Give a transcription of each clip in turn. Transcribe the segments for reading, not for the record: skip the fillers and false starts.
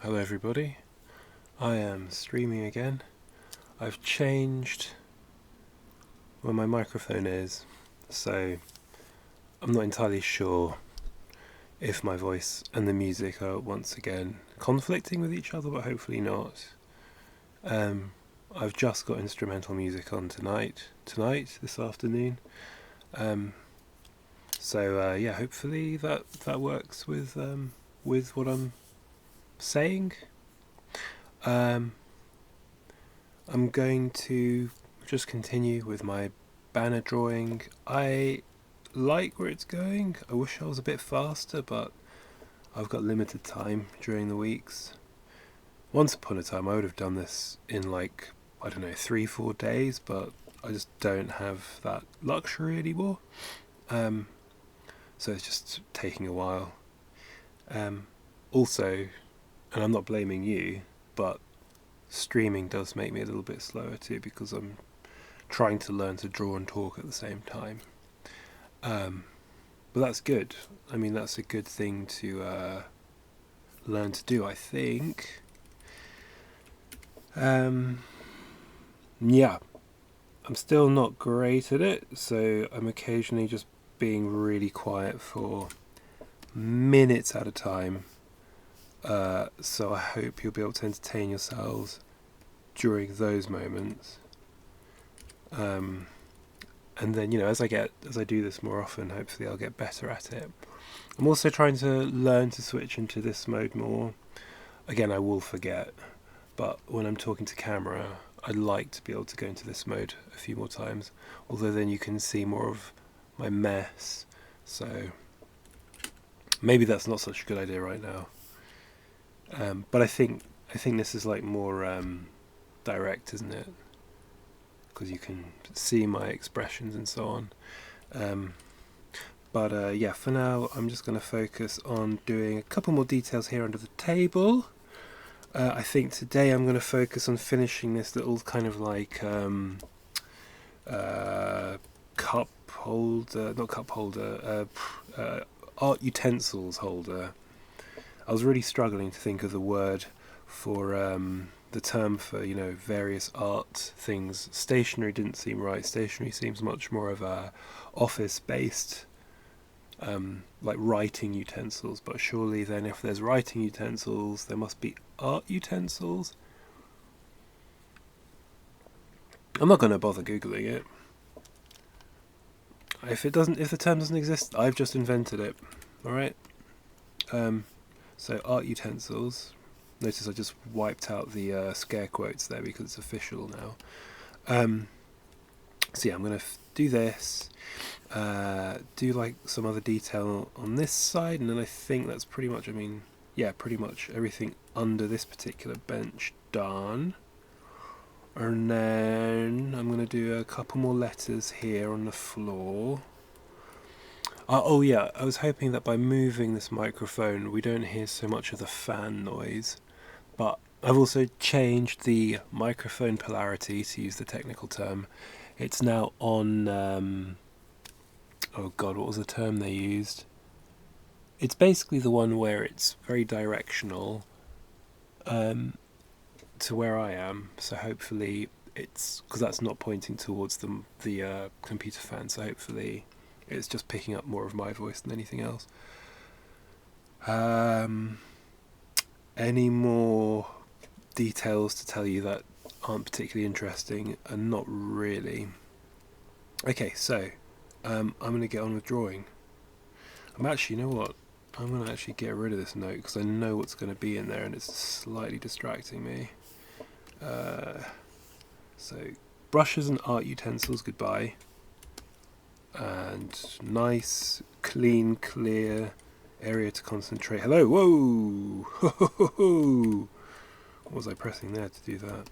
Hello everybody, I am streaming again. I've changed where my microphone is, so I'm not entirely sure if my voice and the music are once again conflicting with each other, but hopefully not. Um, I've just got instrumental music on this afternoon. Um, so hopefully that works with what I'm saying. Um, I'm going to just continue with my banner drawing. I like where it's going. I wish I was a bit faster, but I've got limited time during the weeks. Once upon a time, I would have done this in I don't know, 3-4 days, but I just don't have that luxury anymore. Um, so it's just taking a while. Also, and I'm not blaming you, but streaming does make me a little bit slower too because I'm trying to learn to draw and talk at the same time. But that's good. I mean, that's a good thing to learn to do, I think. Yeah, I'm still not great at it, so I'm occasionally just being really quiet for minutes at a time. So I hope you'll be able to entertain yourselves during those moments. And then, as I do this more often, hopefully I'll get better at it. I'm also trying to learn to switch into this mode more. Again, I will forget, but when I'm talking to camera, I'd like to be able to go into this mode a few more times. Although then you can see more of my mess, so maybe that's not such a good idea right now. But I think this is more direct, isn't it? Because you can see my expressions and so on. But for now, I'm just going to focus on doing a couple more details here under the table. I think today I'm going to focus on finishing this little kind of cup holder, not cup holder, art utensils holder. I was really struggling to think of the word for the term for various art things. Stationery didn't seem right. Stationery seems much more of a office-based, like writing utensils. But surely then, if there's writing utensils, there must be art utensils. I'm not going to bother googling it. If the term doesn't exist, I've just invented it. All right. So art utensils. Notice I just wiped out the scare quotes there because it's official now. So yeah, I'm going to do this, do some other detail on this side, and then I think that's pretty much, pretty much everything under this particular bench done. And then I'm going to do a couple more letters here on the floor. Oh yeah, I was hoping that by moving this microphone we don't hear so much of the fan noise. But I've also changed the microphone polarity, to use the technical term. It's now on, oh god, what was the term they used? It's basically the one where it's very directional to where I am. So hopefully it's, because that's not pointing towards the computer fan, so hopefully it's just picking up more of my voice than anything else. Any more details to tell you that aren't particularly interesting? And not really. Okay, so I'm going to get on with drawing. I'm actually, you know what? I'm going to actually get rid of this note because I know what's going to be in there and it's slightly distracting me. So brushes and art utensils, goodbye. And nice, clean, clear area to concentrate. Hello, whoa! Ho, ho, ho, ho. What was I pressing there to do that?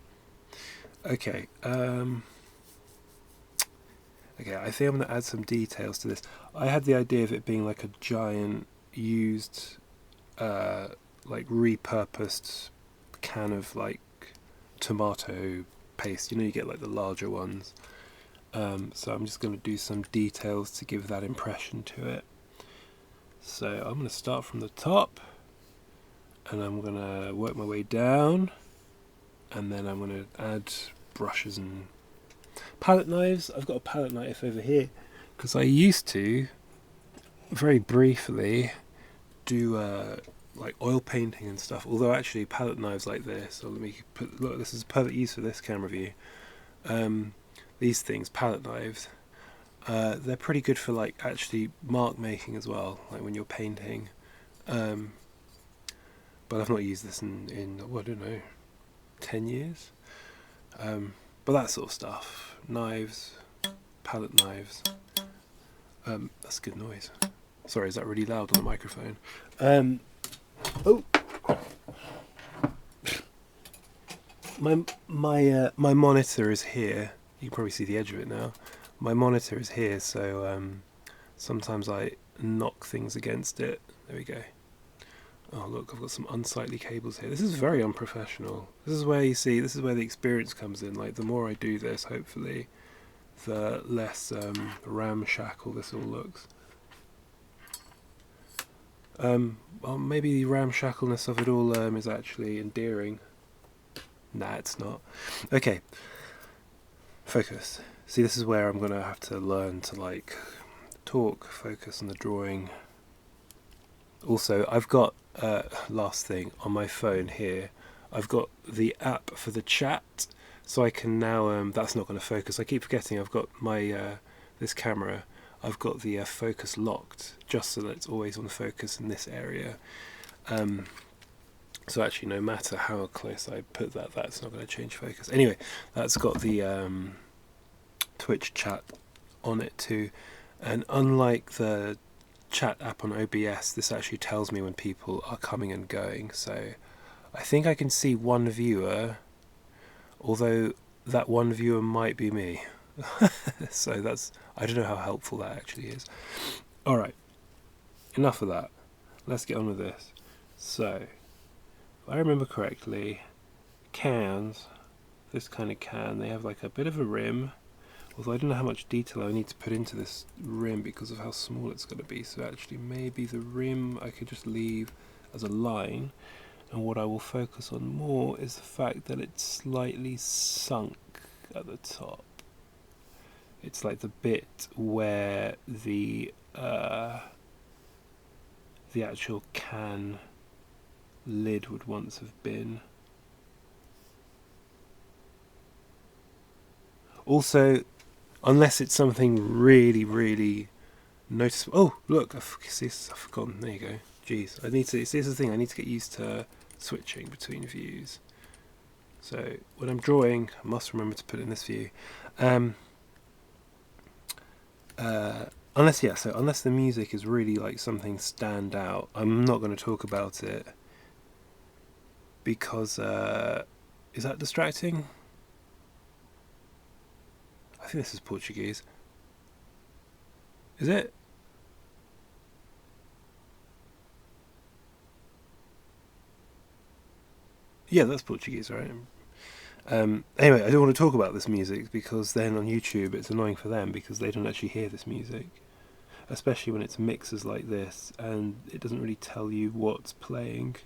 Okay, okay, I think I'm going to add some details to this. I had the idea of it being like a giant used, repurposed can of tomato paste. You get the larger ones. So I'm just going to do some details to give that impression to it. So I'm going to start from the top, and I'm going to work my way down, and then I'm going to add brushes and palette knives. I've got a palette knife over here because I used to very briefly do like oil painting and stuff, although actually palette knives like this, so let me put, look, this is a perfect use for this camera view. These things, palette knives, they're pretty good for like actually mark making as well, like when you're painting. But I've not used this in well, I don't know, 10 years. But that sort of stuff, knives, palette knives. That's good noise. Sorry, is that really loud on the microphone? Oh, my monitor is here. You can probably see the edge of it now. My monitor is here, so sometimes I knock things against it. There we go. Oh look, I've got some unsightly cables here. This is very unprofessional. This is where you see, this is where the experience comes in. Like, the more I do this, hopefully, the less ramshackle this all looks. Well, maybe the ramshackleness of it all is actually endearing. Nah, it's not. Okay, focus. See, this is where I'm going to have to learn to, like, talk, focus on the drawing. Also, I've got, last thing, on my phone here, I've got the app for the chat, so I can now, that's not going to focus. I keep forgetting I've got my, this camera, I've got the focus locked, just so that it's always on focus in this area. So actually, no matter how close I put that, that's not going to change focus. Anyway, that's got the Twitch chat on it too. And unlike the chat app on OBS, this actually tells me when people are coming and going. So I think I can see one viewer, although that one viewer might be me. So that's, I don't know how helpful that actually is. Alright, enough of that. Let's get on with this. So, if I remember correctly, cans, this kind of can, they have like a bit of a rim, although I don't know how much detail I need to put into this rim because of how small it's going to be. So actually maybe the rim I could just leave as a line, and what I will focus on more is the fact that it's slightly sunk at the top. It's like the bit where the actual can lid would once have been. Also, unless it's something really, really noticeable. Oh, look, I've forgotten. There you go. Jeez, I need to. See, this is the thing. I need to get used to switching between views. So when I'm drawing, I must remember to put it in this view. Unless the music is really like something stand out, I'm not going to talk about it because is that distracting? I think this is Portuguese. Is it? Yeah, that's Portuguese, right? Anyway, I don't want to talk about this music because then on YouTube it's annoying for them because they don't actually hear this music, especially when it's mixes like this and it doesn't really tell you what's playing.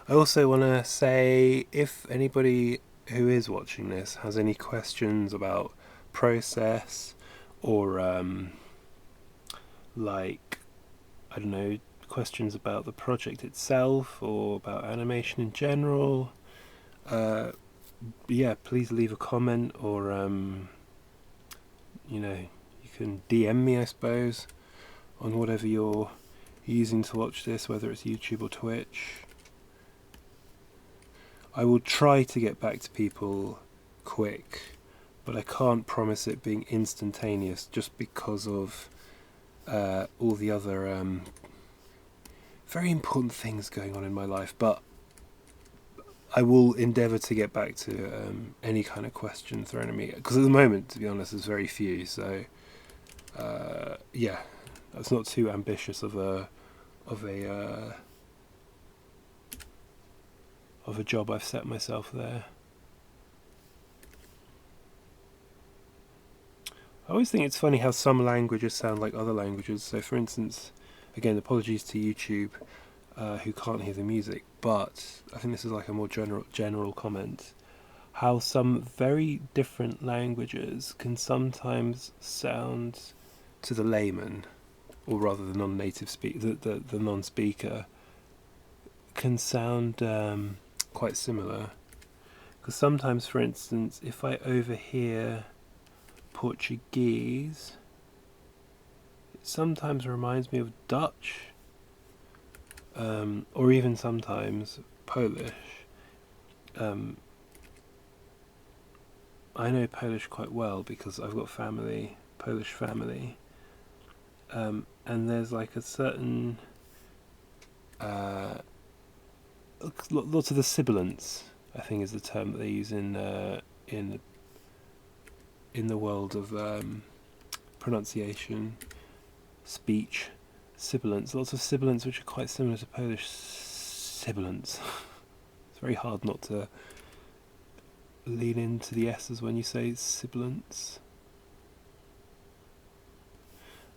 I also want to say, if anybody who is watching this has any questions about process or like, I don't know, questions about the project itself or about animation in general, yeah, please leave a comment or you know, you can DM me, I suppose, on whatever you're using to watch this, whether it's YouTube or Twitch. I will try to get back to people quick, but I can't promise it being instantaneous just because of all the other very important things going on in my life. But I will endeavour to get back to any kind of question thrown at me, because at the moment, to be honest, there's very few. So yeah, that's not too ambitious of a of a job I've set myself there. I always think it's funny how some languages sound like other languages. So, for instance, again, apologies to YouTube who can't hear the music, but I think this is like a more general comment. How some very different languages can sometimes sound to the layman, or rather the non-native the non-speaker, can sound quite similar. Because sometimes, for instance, if I overhear Portuguese, it sometimes reminds me of Dutch, or even sometimes Polish. I know Polish quite well because I've got Polish family, and there's like a certain lots of the sibilants, I think is the term that they use in the world of pronunciation, speech, sibilants. Lots of sibilants which are quite similar to Polish sibilants. It's very hard not to lean into the S's when you say sibilants.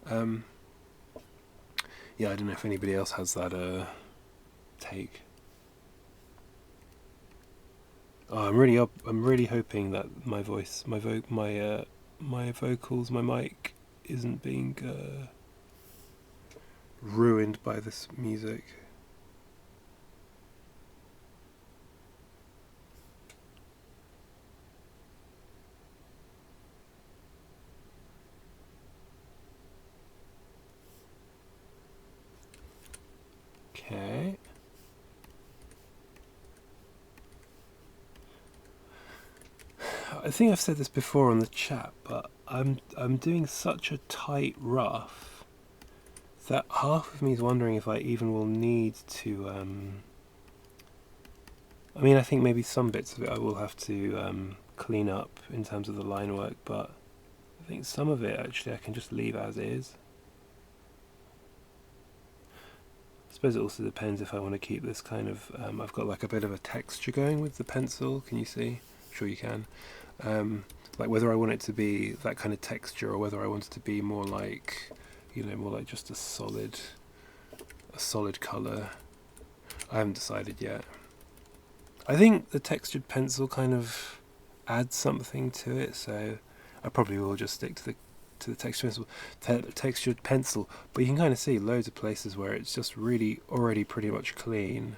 Yeah, I don't know if anybody else has that take. Oh, I'm really hoping that my voice, my vocals, my mic isn't being ruined by this music. Okay. I think I've said this before on the chat, but I'm doing such a tight rough that half of me is wondering if I even will need to. I mean, I think maybe some bits of it I will have to clean up in terms of the line work, but I think some of it actually I can just leave as is. I suppose it also depends if I want to keep this kind of. I've got like a bit of a texture going with the pencil. Can you see? I'm sure you can. Like whether I want it to be that kind of texture or whether I want it to be more like, more like just a solid colour. I haven't decided yet. I think the textured pencil kind of adds something to it, so I probably will just stick to the textured pencil. But you can kind of see loads of places where it's just really already pretty much clean,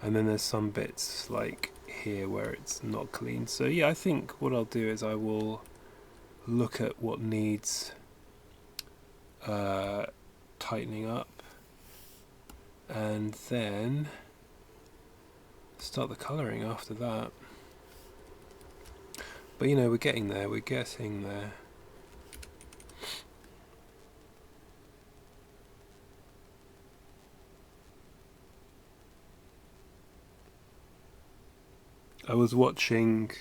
and then there's some bits like here where it's not clean. So yeah, I think what I'll do is I will look at what needs tightening up, and then start the colouring after that. But we're getting there. I was watching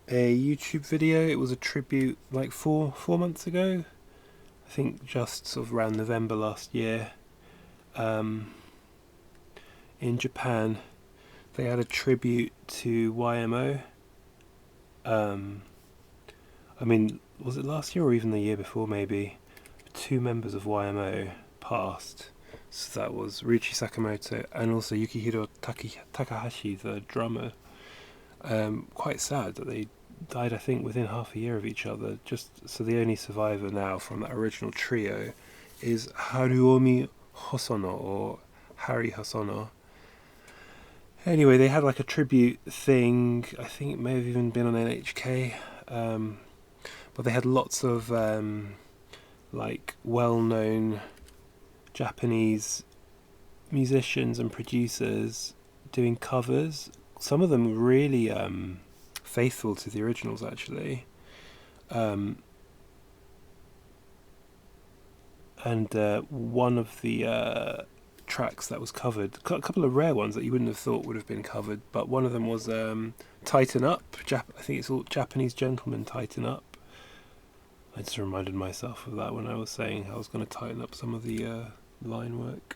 a YouTube video. It was a tribute like four months ago. I think just sort of around November last year. In Japan, they had a tribute to YMO. I mean, was it last year or even the year before maybe? 2 members of YMO passed. So that was Ryuichi Sakamoto and also Yukihiro Takahashi, the drummer. Quite sad that they died, I think, within half a year of each other. Just so the only survivor now from that original trio is Haruomi Hosono, or Harry Hosono. Anyway, they had like a tribute thing. I think it may have even been on NHK. But they had lots of like well-known Japanese musicians and producers doing covers. Some of them really faithful to the originals, actually. And one of the tracks that was covered, a couple of rare ones that you wouldn't have thought would have been covered, but one of them was Tighten Up. I think it's all Japanese Gentleman Tighten Up. I just reminded myself of that when I was saying I was going to tighten up some of the line work.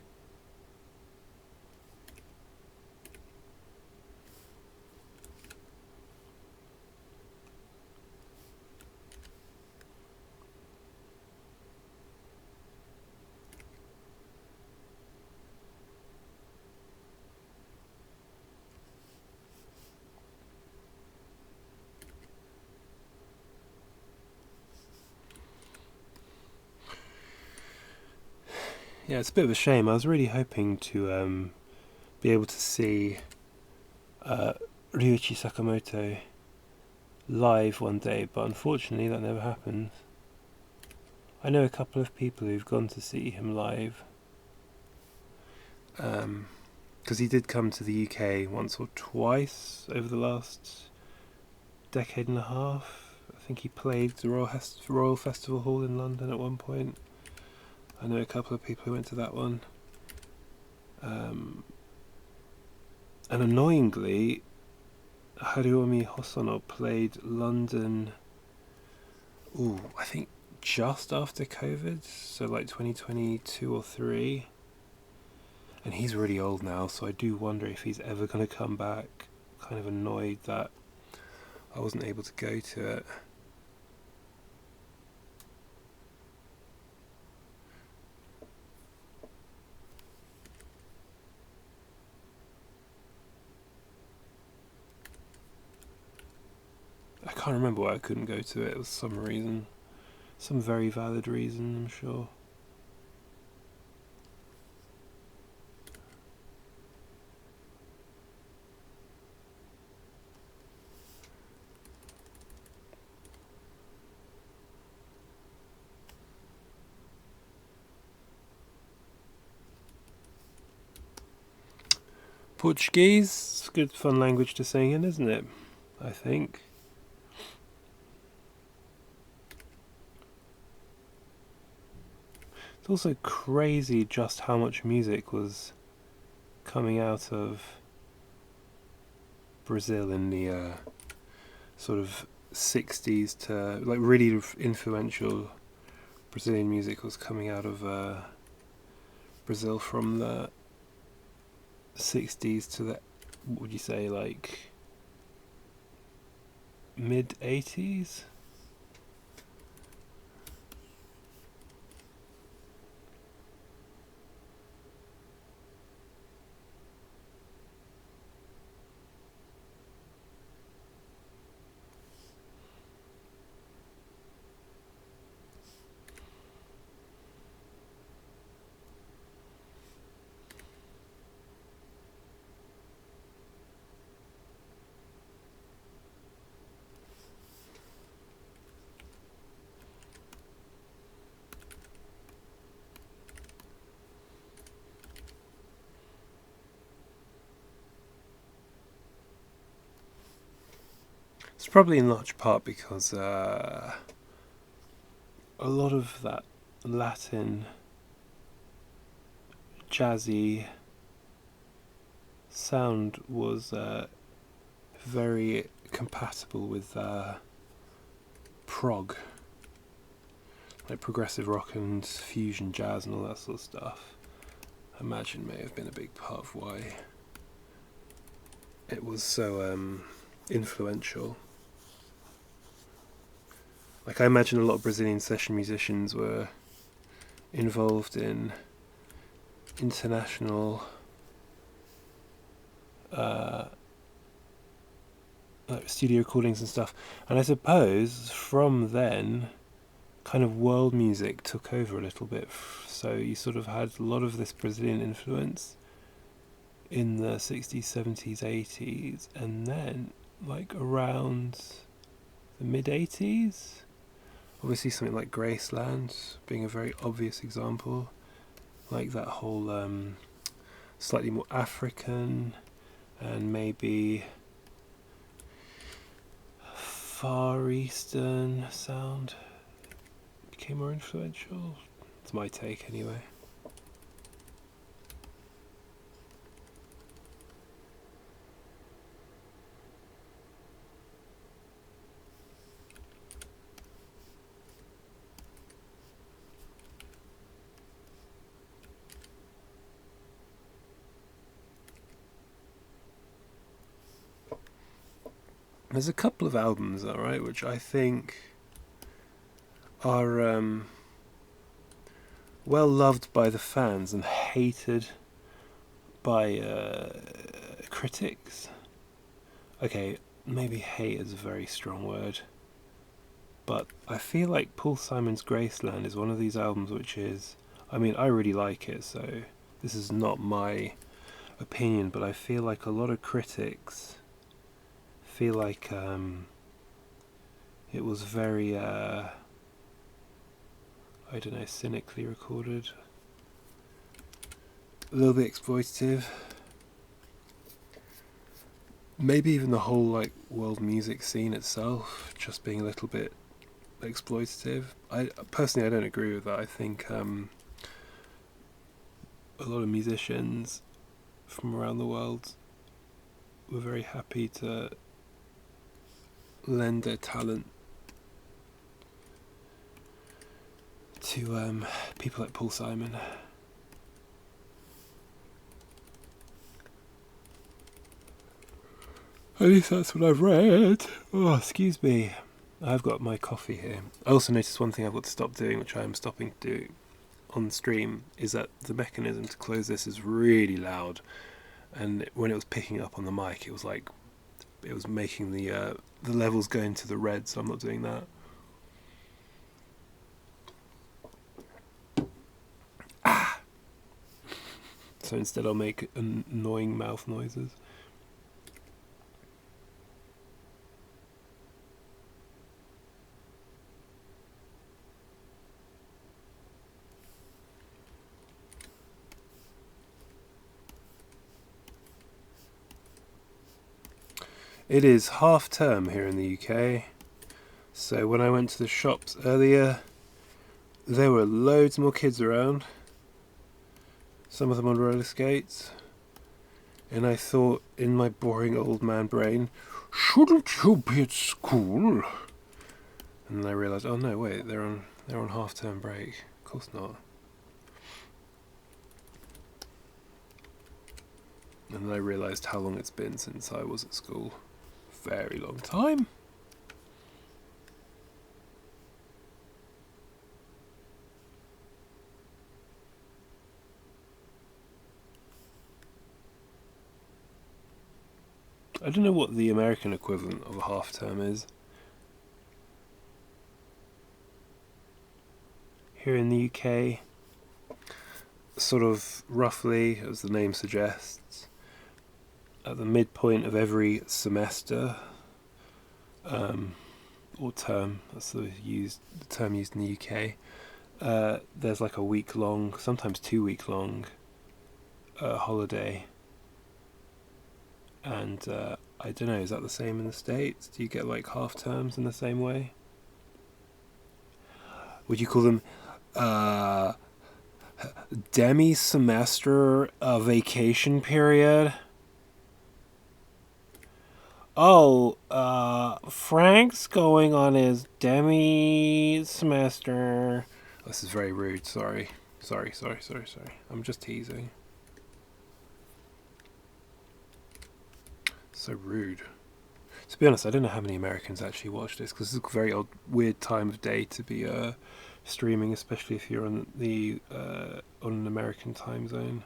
Yeah, it's a bit of a shame. I was really hoping to be able to see uh, Ryuichi Sakamoto live one day, but unfortunately that never happened. I know a couple of people who've gone to see him live, because he did come to the UK once or twice over the last decade and a half. I think he played the Royal Festival Hall in London at one point. I know a couple of people who went to that one. And annoyingly, Haruomi Hosono played London, I think just after COVID, so like 2022 or 3. And he's really old now, so I do wonder if he's ever going to come back. Kind of annoyed that I wasn't able to go to it. I can't remember why I couldn't go to it. It was some reason. Some very valid reason, I'm sure. Portuguese, good fun language to sing in, isn't it? I think. It's also crazy just how much music was coming out of Brazil in the sort of 60s to, like, really influential Brazilian music was coming out of Brazil from the 60s to the, what would you say, like mid 80s? It's probably in large part because a lot of that Latin jazzy sound was very compatible with prog, like progressive rock and fusion jazz and all that sort of stuff. I imagine may have been a big part of why it was so influential. Like, I imagine a lot of Brazilian session musicians were involved in international like studio recordings and stuff, and I suppose from then kind of world music took over a little bit, so you sort of had a lot of this Brazilian influence in the 60s, 70s, 80s, and then like around the mid 80s, obviously something like Graceland being a very obvious example, like that whole slightly more African and maybe Far Eastern sound became more influential. It's my take anyway. There's a couple of albums, alright, which I think are well loved by the fans and hated by critics. Okay, maybe hate is a very strong word, but I feel like Paul Simon's Graceland is one of these albums which is I mean, I really like it, so this is not my opinion, but I feel like a lot of critics feel like it was very, I don't know, cynically recorded, a little bit exploitative. Maybe even the whole like world music scene itself just being a little bit exploitative. I personally, I don't agree with that. I think a lot of musicians from around the world were very happy to lend their talent to people like Paul Simon. At least that's what I've read. Oh, excuse me. I've got my coffee here. I also noticed one thing I've got to stop doing, which I am stopping to do on stream, is that the mechanism to close this is really loud. And when it was picking up on the mic, it was like it was making the levels go into the red, so I'm not doing that. Ah! So instead I'll make annoying mouth noises. It is half term here in the UK, so when I went to the shops earlier, there were loads more kids around, some of them on roller skates, and I thought in my boring old man brain, shouldn't you be at school? And then I realised, oh no, wait, they're on half term break. Of course not. And then I realised how long it's been since I was at school. Very long time. I don't know what the American equivalent of a half term is. Here in the UK, sort of roughly, as the name suggests, at the midpoint of every semester, or term, that's the term used in the UK, there's like a week-long, sometimes 2-week-long holiday. And I don't know, is that the same in the States? Do you get like half terms in the same way? Would you call them demi-semester vacation period? Oh, Frank's going on his demi-semester. This is very rude, sorry. Sorry. I'm just teasing. So rude. To be honest, I don't know how many Americans actually watch this, because it's a very odd, weird time of day to be streaming, especially if you're on an American time zone.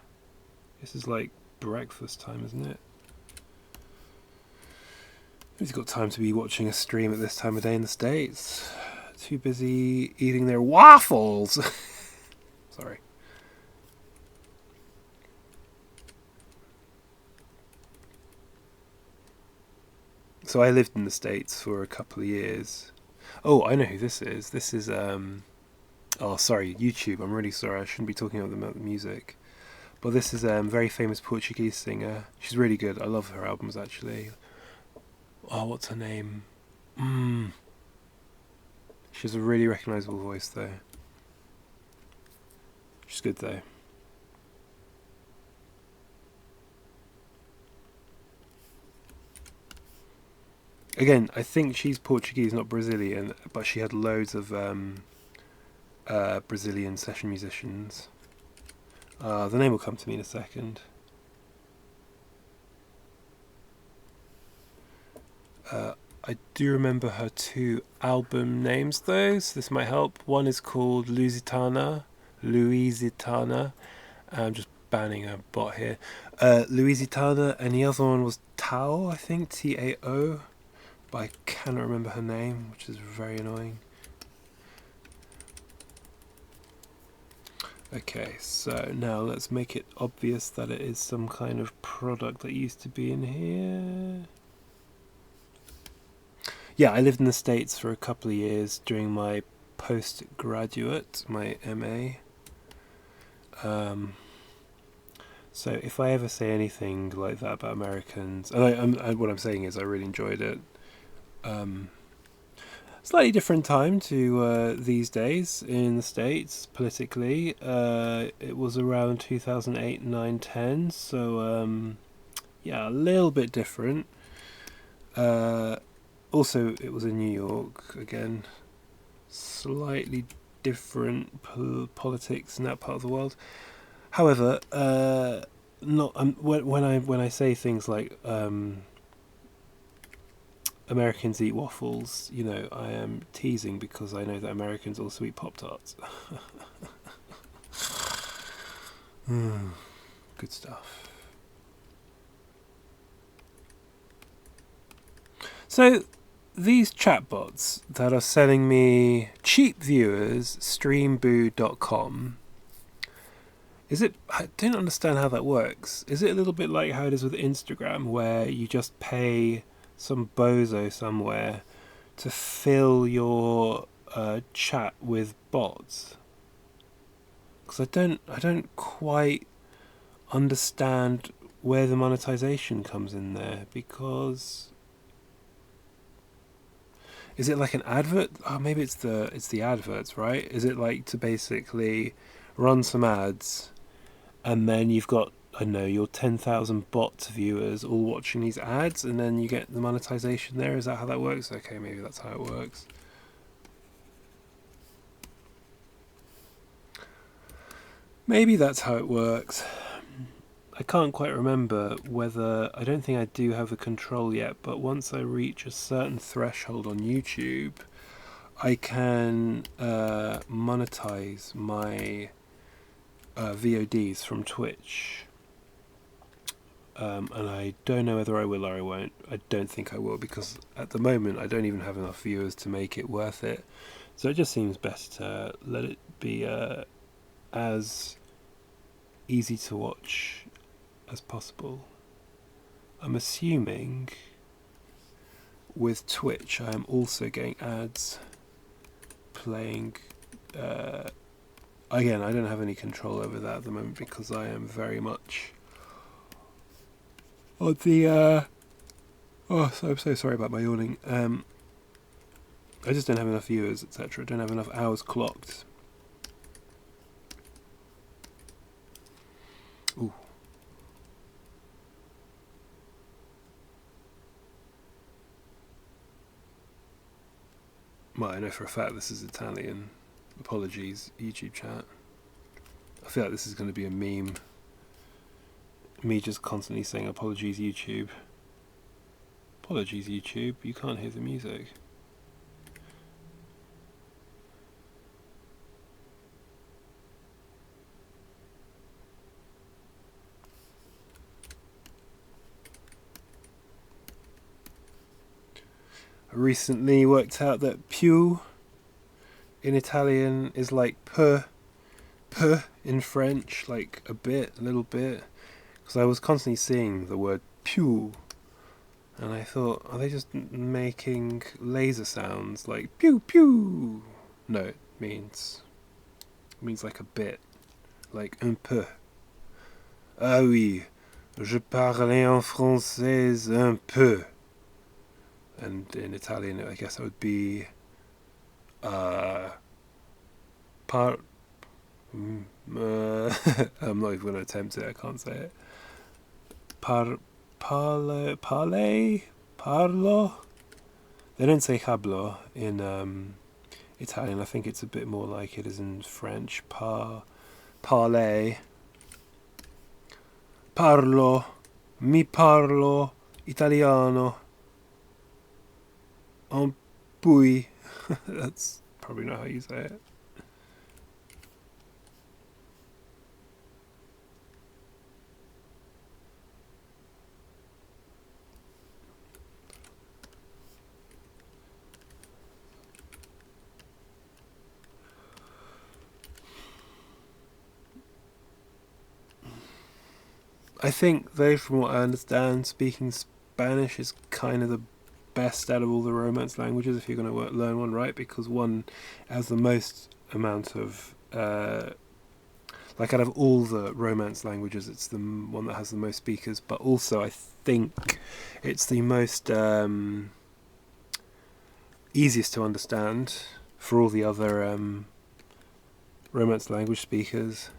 This is like breakfast time, isn't it? Who's got time to be watching a stream at this time of day in the States? Too busy eating their waffles. Sorry. So I lived in the States for a couple of years. Oh, I know who this is. This is oh, sorry, YouTube. I'm really sorry. I shouldn't be talking about the music. But this is a very famous Portuguese singer. She's really good. I love her albums, actually. Oh, what's her name? She has a really recognisable voice, though. She's good, though. Again, I think she's Portuguese, not Brazilian, but she had loads of Brazilian session musicians. The name will come to me in a second. I do remember her 2 album names, though, so this might help. One is called Lusitana. I'm just banning a bot here. Lusitana, and the other one was Tao, I think, Tao, but I cannot remember her name, which is very annoying. Okay, so now let's make it obvious that it is some kind of product that used to be in here. Yeah, I lived in the States for a couple of years during my postgraduate, my MA. So if I ever say anything like that about Americans, and what I'm saying is I really enjoyed it. Slightly different time to these days in the States politically. It was around 2008, 9, 10, so yeah, a little bit different. Also, it was in New York again. Slightly different politics in that part of the world. However, not when I say things like Americans eat waffles, you know, I am teasing because I know that Americans also eat Pop-Tarts. Good stuff. So, these chatbots that are selling me cheap viewers, streamboo.com, I don't understand how that works. Is it a little bit like how it is with Instagram, where you just pay some bozo somewhere to fill your chat with bots? Because I don't quite understand where the monetization comes in there. Because is it like an advert? Oh, maybe it's the adverts, right? Is it like to basically run some ads, and then you've got, I don't know, your 10,000 bot viewers all watching these ads, and then you get the monetization there? Is that how that works? Okay, maybe that's how it works. Maybe that's how it works. I can't quite remember whether... I don't think I do have the control yet, but once I reach a certain threshold on YouTube, I can monetize my VODs from Twitch. And I don't know whether I will or I won't. I don't think I will, because at the moment I don't even have enough viewers to make it worth it. So it just seems best to let it be as easy to watch as possible. I'm assuming with Twitch I am also getting ads playing. Again, I don't have any control over that at the moment because I am very much on the oh, so I'm so sorry about my yawning. I just don't have enough viewers, etc. Don't have enough hours clocked. Ooh. Well, I know for a fact this is Italian. Apologies, YouTube chat. I feel like this is going to be a meme. Me just constantly saying apologies, YouTube. Apologies, YouTube. You can't hear the music. I recently worked out that più in Italian is like peu in French, like a bit, a little bit. Because I was constantly seeing the word più, and I thought, are they just making laser sounds like pew pew? No, it means like a bit, like un peu. Ah oui, je parle en français un peu. And in Italian, I guess it would be par. I'm not even going to attempt it. I can't say it. Parlo. They don't say hablo in Italian. I think it's a bit more like it is in French. Parle. Parlo. Mi parlo italiano. Un pui. That's probably not how you say it. I think, though, from what I understand, speaking Spanish is kind of the best out of all the Romance languages if you're going to learn one, right? Because one has the most amount of like out of all the Romance languages, it's the one that has the most speakers. But also, I think it's the most easiest to understand for all the other Romance language speakers.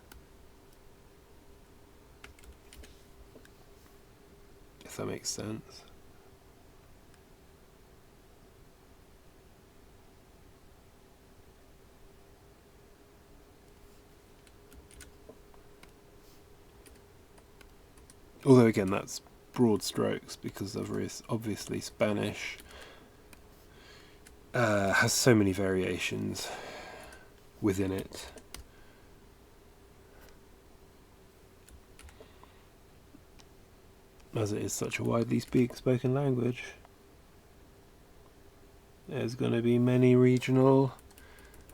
If that makes sense. Although again, that's broad strokes because obviously Spanish has so many variations within it. As it is such a widely spoken language, there's going to be many regional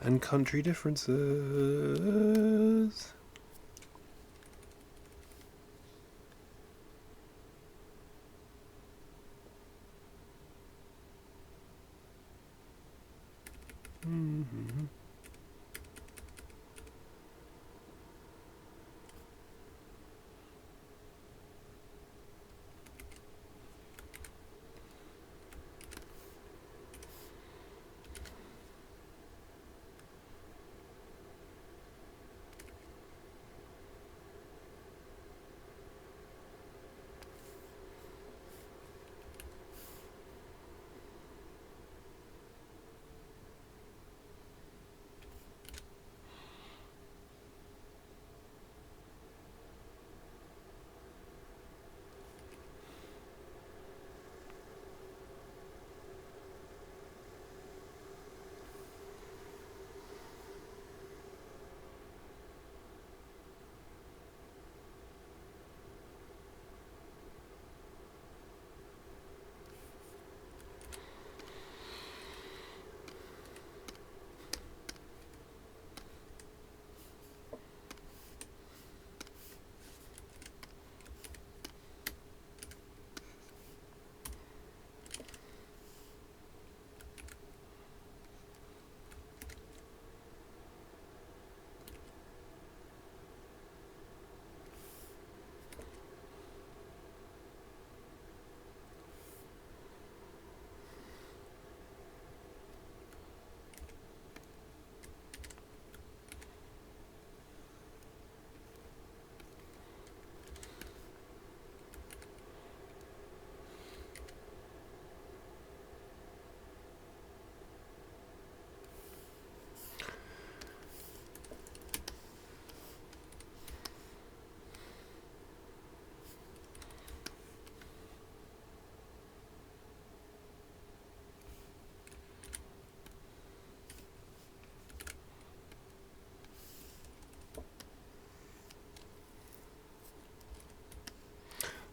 and country differences. Mm-hmm.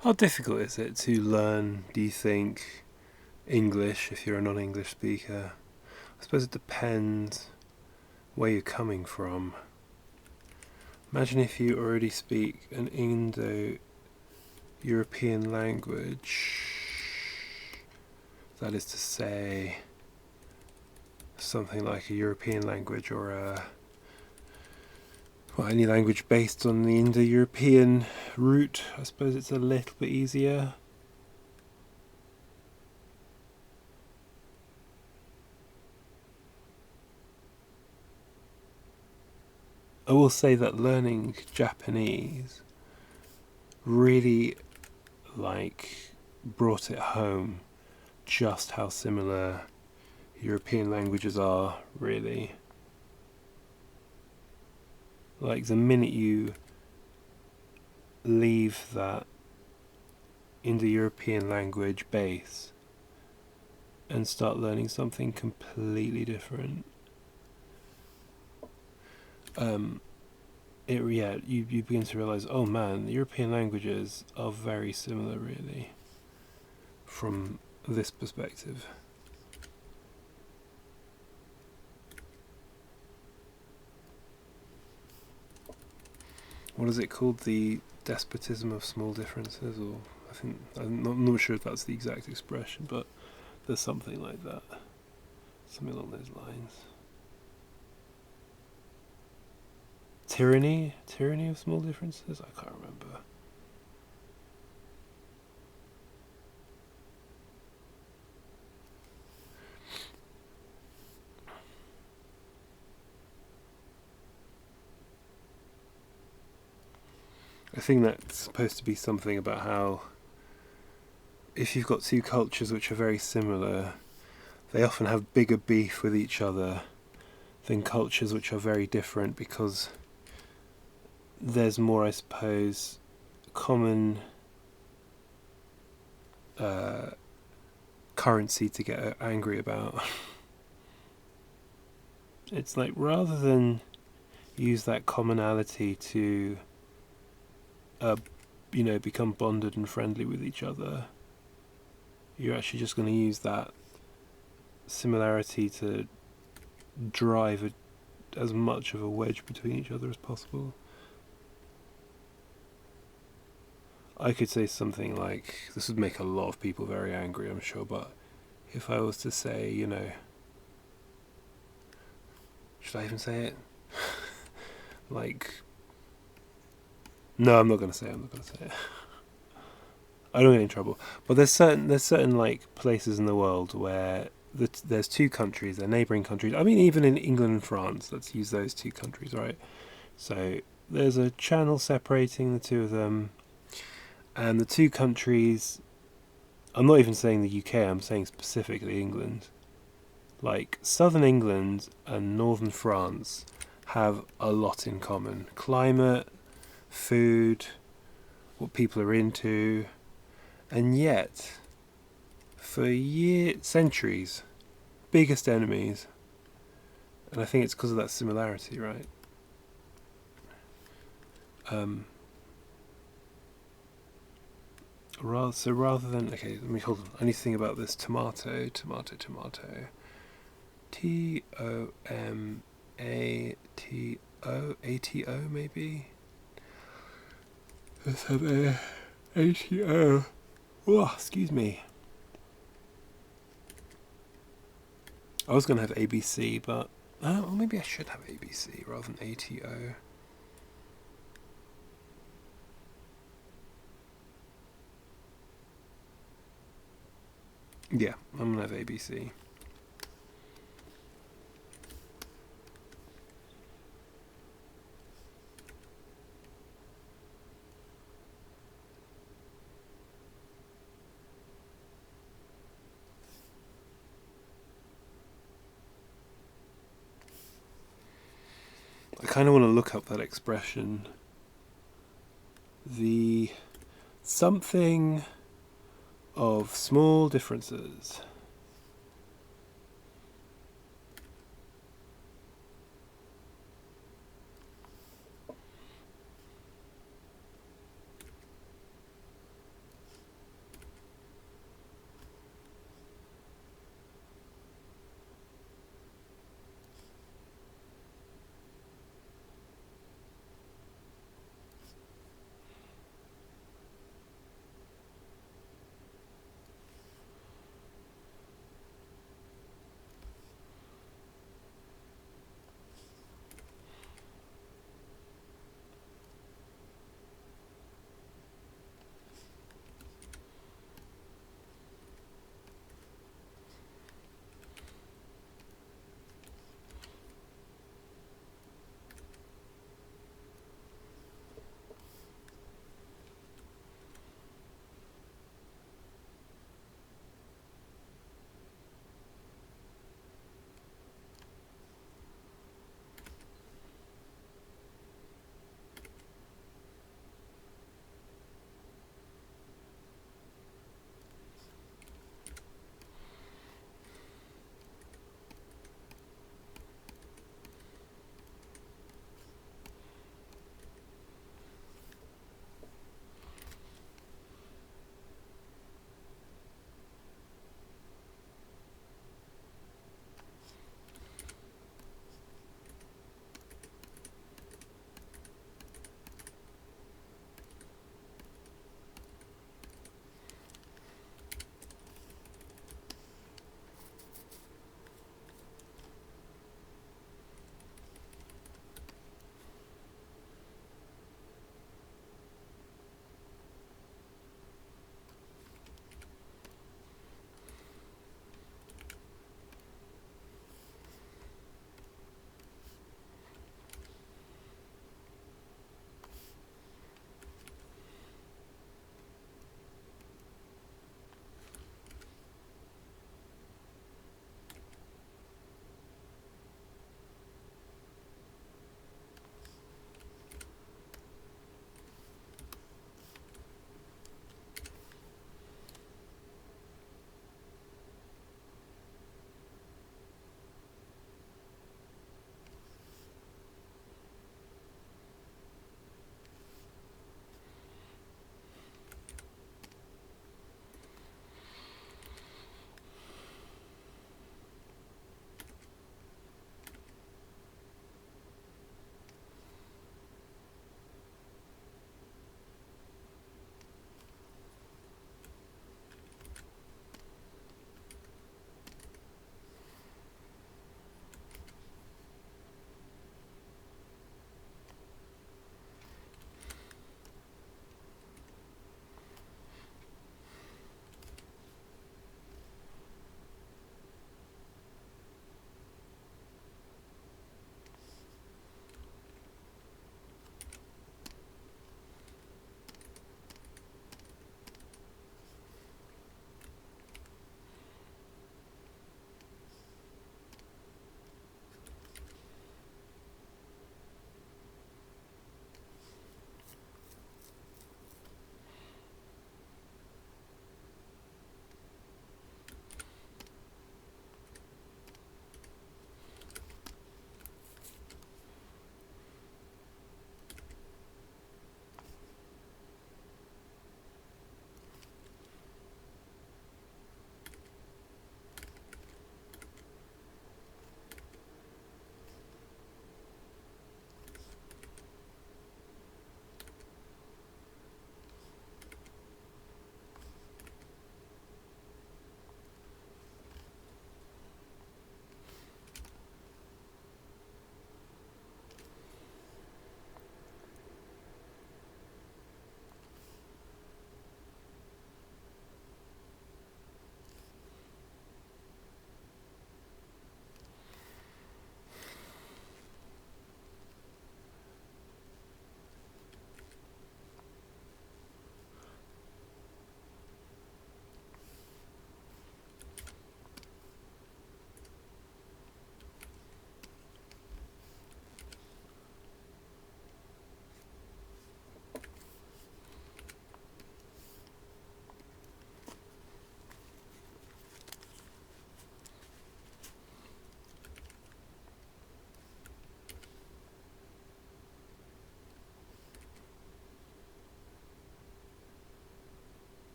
How difficult is it to learn, do you think, English if you're a non-English speaker? I suppose it depends where you're coming from. Imagine if you already speak an Indo-European language, that is to say, something like a European language or any language based on the Indo-European root. I suppose it's a little bit easier. I will say that learning Japanese really brought it home just how similar European languages are, really. Like the minute you leave that Indo-European language base and start learning something completely different, you begin to realize, oh man, the European languages are very similar, really, from this perspective. what is it called? The despotism of small differences, or I think I'm not sure if that's the exact expression, but there's something like that, something along those lines. Tyranny of small differences. I can't remember. I think that's supposed to be something about how if you've got two cultures which are very similar, they often have bigger beef with each other than cultures which are very different, because there's more, I suppose, common currency to get angry about. It's like, rather than use that commonality to become bonded and friendly with each other, you're actually just going to use that similarity to drive as much of a wedge between each other as possible. I could say something like, this would make a lot of people very angry, I'm sure, but if I was to say, should I even say it? Like, no, I'm not going to say it. I don't get in trouble. But there's certain like places in the world where there's two countries, they're neighbouring countries. I mean, even in England and France, let's use those two countries, right? So there's a channel separating the two of them, and the two countries, I'm not even saying the UK, I'm saying specifically England. Like, southern England and northern France have a lot in common. Climate, food, what people are into, and yet, for centuries, biggest enemies. And I think it's because of that similarity, right? Rather than, okay, let me hold on. I need to think about this. Tomato. Tomato, maybe. Let's have ATO. Oh, excuse me. I was going to have ABC, but maybe I should have ABC rather than ATO. Yeah, I'm going to have ABC. I kind of want to look up that expression. The something of small differences.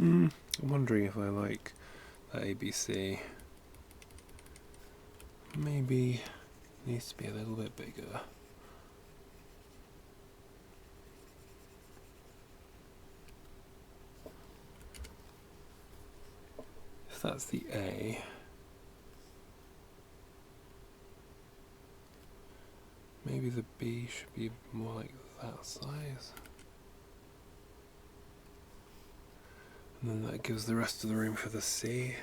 I'm wondering if I like that ABC. Maybe it needs to be a little bit bigger. If that's the A, maybe the B should be more like that size. And then that gives the rest of the room for the C.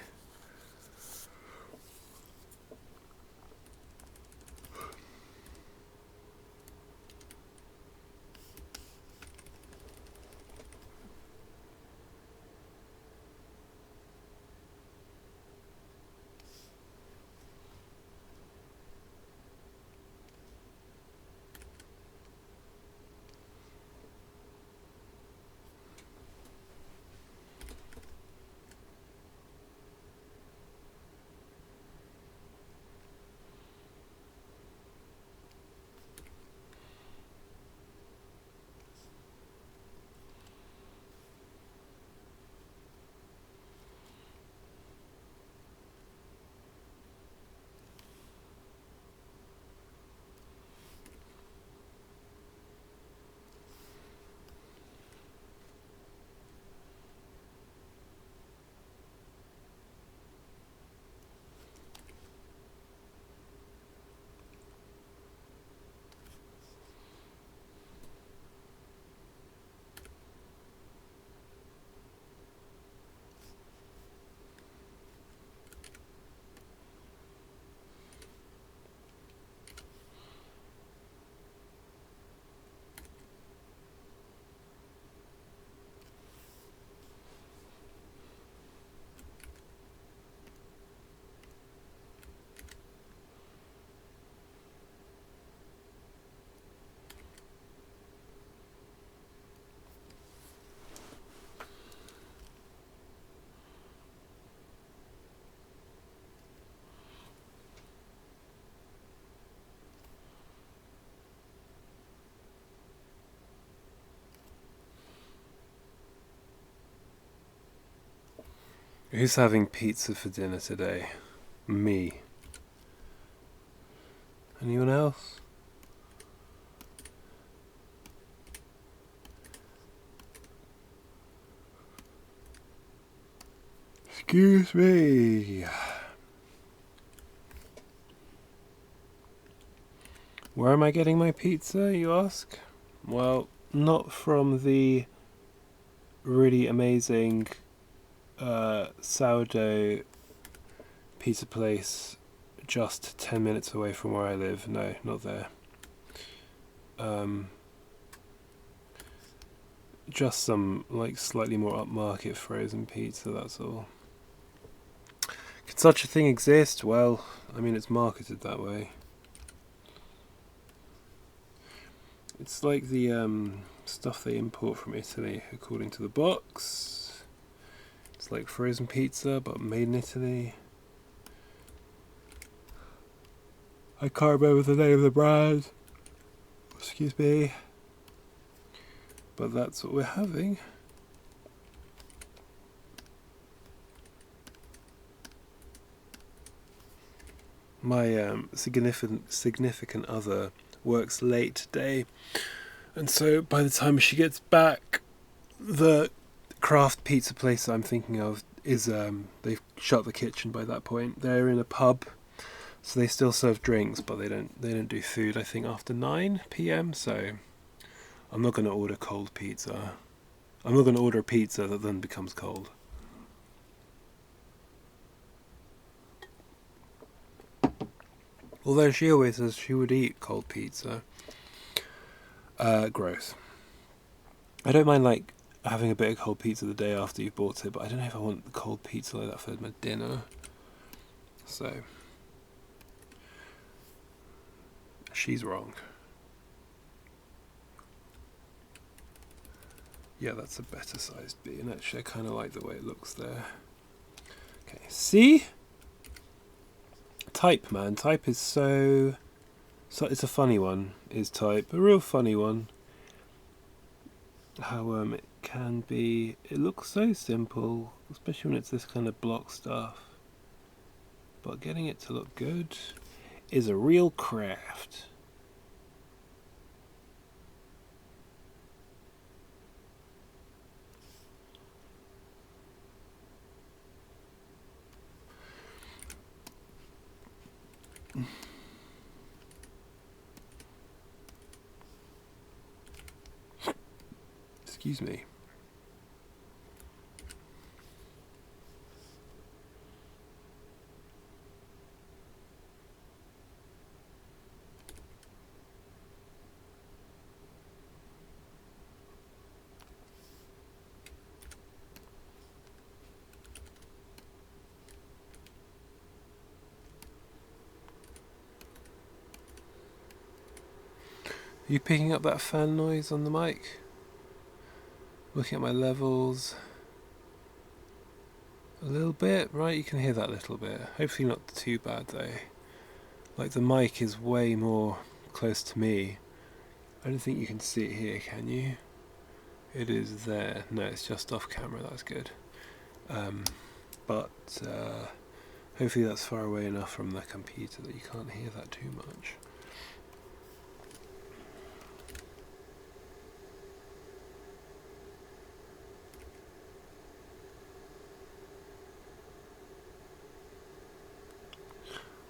Who's having pizza for dinner today? Me. Anyone else? Excuse me. Where am I getting my pizza, you ask? Well, not from the really amazing sourdough pizza place just 10 minutes away from where I live. No, not there. Just some like slightly more upmarket frozen pizza, that's all. Could such a thing exist? Well, I mean, it's marketed that way. It's like the stuff they import from Italy, according to the box. It's like frozen pizza, but made in Italy. I can't remember the name of the brand. Excuse me. But that's what we're having. My significant other works late today, and so by the time she gets back, the craft pizza place I'm thinking of is they've shut the kitchen by that point. They're in a pub, so they still serve drinks, but they don't do food, I think, after 9 p.m. So I'm not going to order cold pizza. I'm not going to order a pizza that then becomes cold. Although she always says she would eat cold pizza. Gross. I don't mind like having a bit of cold pizza the day after you've bought it, but I don't know if I want cold pizza like that for my dinner. So she's wrong. Yeah, that's a better sized B, and actually I kind of like the way it looks there. Okay, see? Type, man. Type is so it's a funny one, is type. A real funny one. How it can be, it looks so simple, especially when it's this kind of block stuff, but getting it to look good is a real craft. Excuse me. Are you picking up that fan noise on the mic? Looking at my levels. A little bit, right? You can hear that a little bit. Hopefully not too bad though. Like the mic is way more close to me. I don't think you can see it here, can you? It is there. No, it's just off camera, that's good. But hopefully that's far away enough from the computer that you can't hear that too much.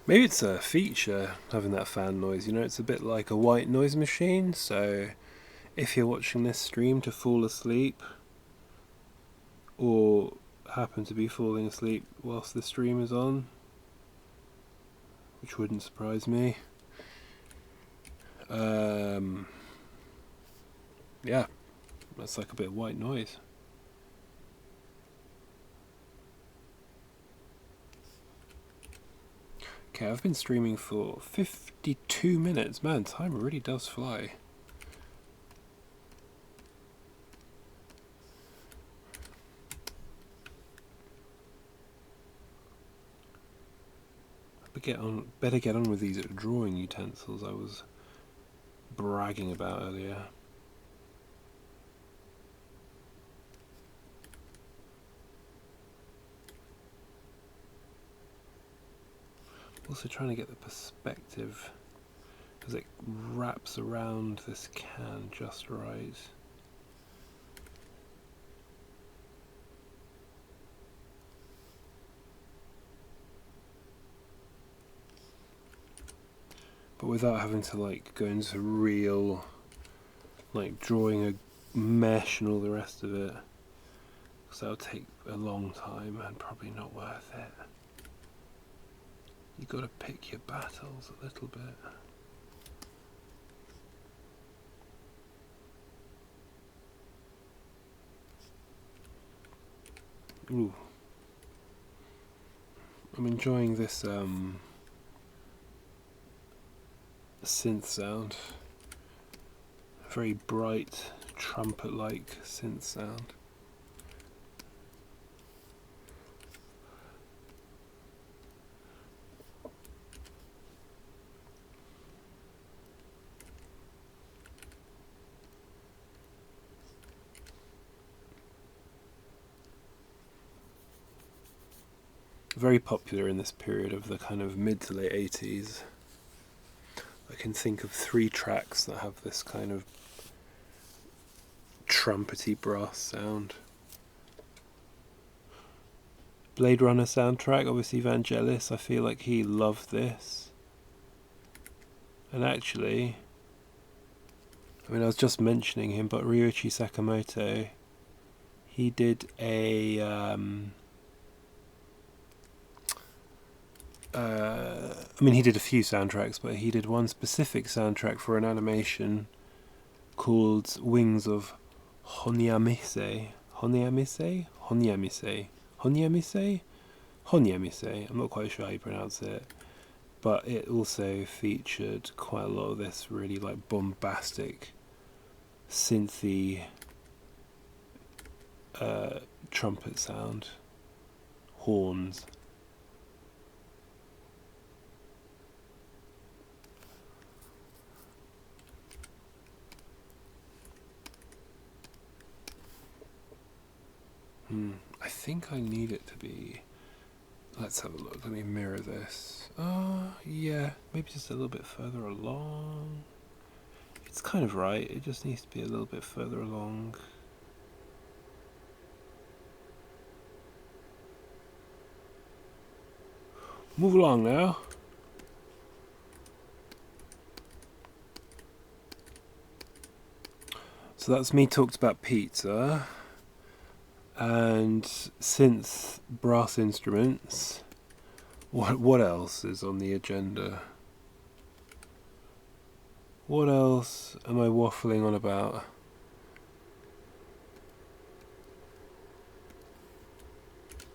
Maybe it's a feature, having that fan noise, you know, it's a bit like a white noise machine, so if you're watching this stream to fall asleep, or happen to be falling asleep whilst the stream is on, which wouldn't surprise me, yeah, that's like a bit of white noise. Okay, I've been streaming for 52 minutes. Man, time really does fly. Better get on with these drawing utensils I was bragging about earlier. Also trying to get the perspective as it wraps around this can just right. But without having to like go into real, like drawing a mesh and all the rest of it, because that'll take a long time and probably not worth it. You got to pick your battles a little bit. Ooh. I'm enjoying this synth sound. Very bright, trumpet-like synth sound. Very popular in this period of the kind of mid to late 80s. I can think of 3 tracks that have this kind of trumpety brass sound. Blade Runner soundtrack, obviously Vangelis, I feel like he loved this. And actually, I mean I was just mentioning him, but Ryuichi Sakamoto, he did a I mean, he did a few soundtracks, but he did one specific soundtrack for an animation called Wings of Honyamise. Honyamise? Honyamise. Honyamise? Honyamise. I'm not quite sure how you pronounce it. But it also featured quite a lot of this really like bombastic, synthy trumpet sound. Horns. think I need it to be... Let's have a look. Let me mirror this. Yeah, maybe just a little bit further along. It's kind of right. It just needs to be a little bit further along. Move along now. So that's me talked about pizza and synth brass instruments. What else is on the agenda? What else am I waffling on about?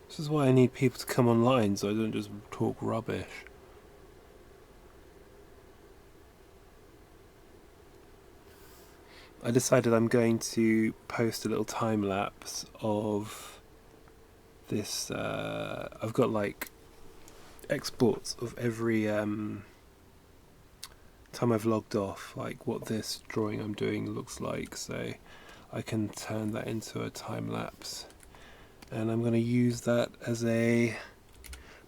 This is why I need people to come online so I don't just talk rubbish. I decided I'm going to post a little time lapse of this. I've got like exports of every time I've logged off, like what this drawing I'm doing looks like, so I can turn that into a time lapse. And I'm going to use that as a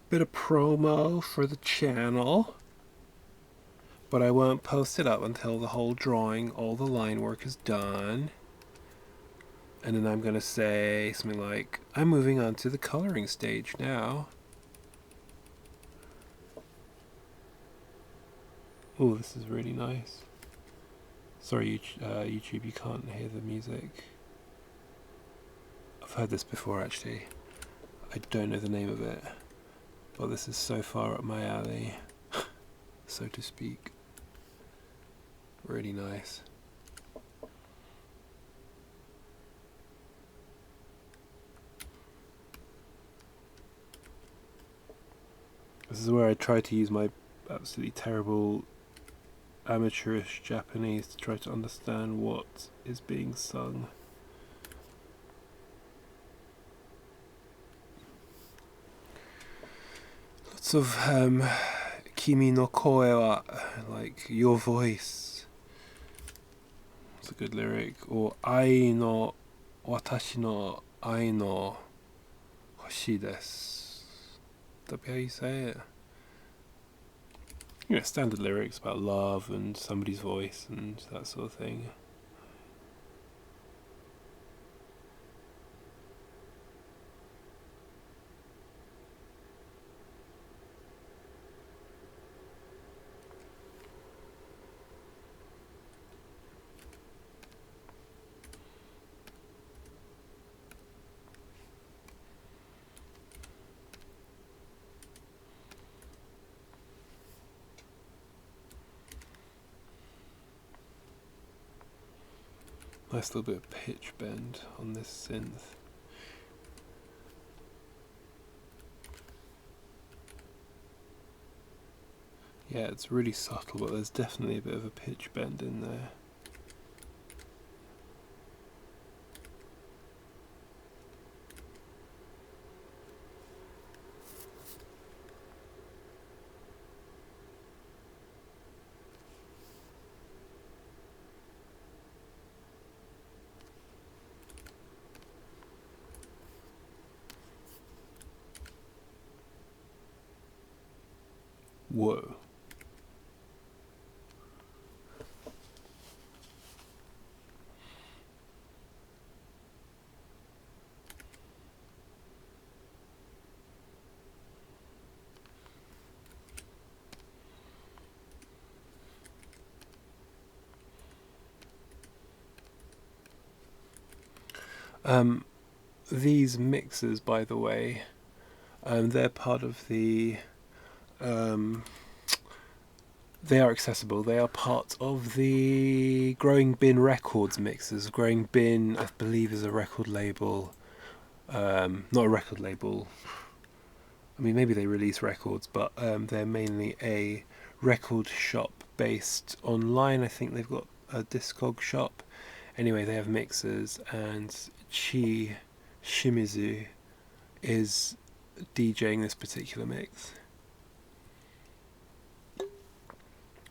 bit of promo for the channel. But I won't post it up until the whole drawing, all the line work is done. And then I'm going to say something like, I'm moving on to the coloring stage now. Oh, this is really nice. Sorry, YouTube, you can't hear the music. I've heard this before, actually. I don't know the name of it. But this is so far up my alley, so to speak. Really nice. This is where I try to use my absolutely terrible amateurish Japanese to try to understand what is being sung. Lots of Kimi no koe wa, like your voice. It's a good lyric. Or ai no watashi no ai no hoshii desu. That'd be how you say it. You know, standard lyrics about love and somebody's voice and that sort of thing. Nice little bit of pitch bend on this synth. Yeah, it's really subtle, but there's definitely a bit of a pitch bend in there. Whoa. These mixers, by the way, they're part of the... they are accessible. They are part of the Growing Bin Records mixers. Growing Bin, I believe, is a record label. Not a record label. I mean, maybe they release records, but they're mainly a record shop based online. I think they've got a Discog shop. Anyway, they have mixers, and Chi Shimizu is DJing this particular mix.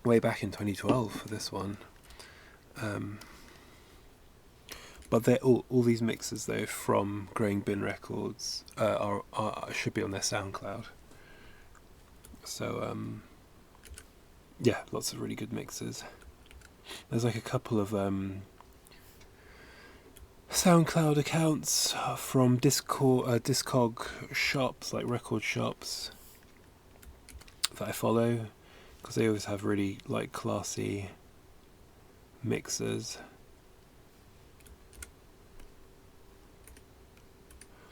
Way back in 2012 for this one. But they're all these mixes though from Growing Bin Records should be on their SoundCloud. So yeah, lots of really good mixes. There's like a couple of SoundCloud accounts from Discog shops, like record shops, that I follow, because they always have really like classy mixes.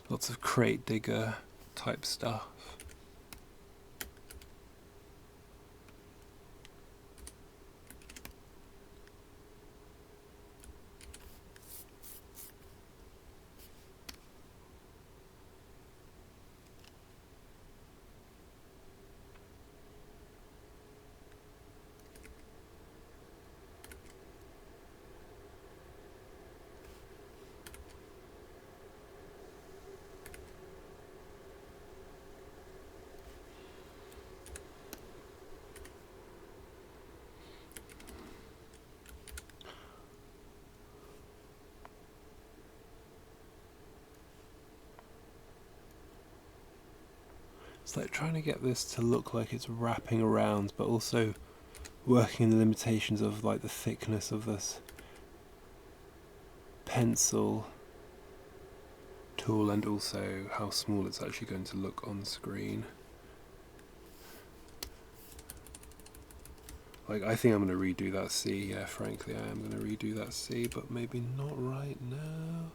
Lots of crate digger type stuff. It's like trying to get this to look like it's wrapping around, but also working in the limitations of like the thickness of this pencil tool and also how small it's actually going to look on screen. Like, I think I'm going to redo that C. Yeah, frankly, I am going to redo that C, but maybe not right now.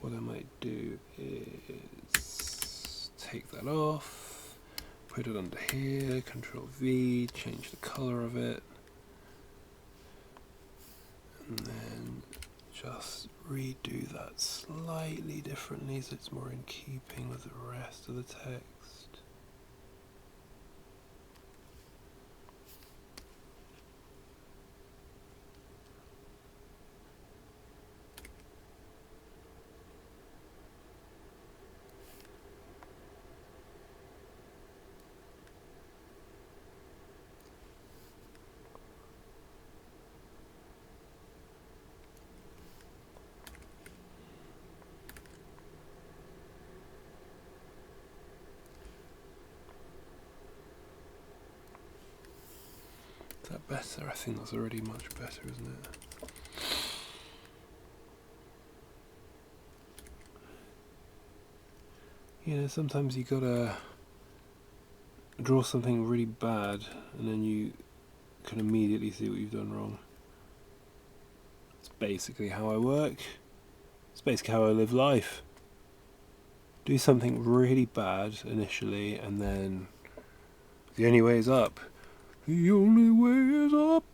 What I might do is take that off, put it under here, Control V, change the color of it, and then just redo that slightly differently so it's more in keeping with the rest of the text. Is that better? I think that's already much better, isn't it? You know, sometimes you gotta draw something really bad and then you can immediately see what you've done wrong. It's basically how I work. It's basically how I live life. Do something really bad initially and then the only way is up. The only way is up,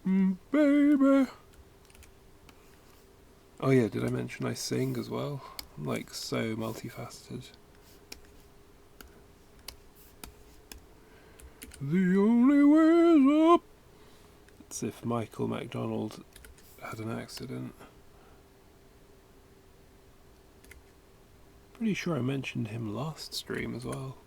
baby. Oh yeah, did I mention I sing as well? I'm like so multifaceted. The only way is up. It's if Michael McDonald had an accident. Pretty sure I mentioned him last stream as well.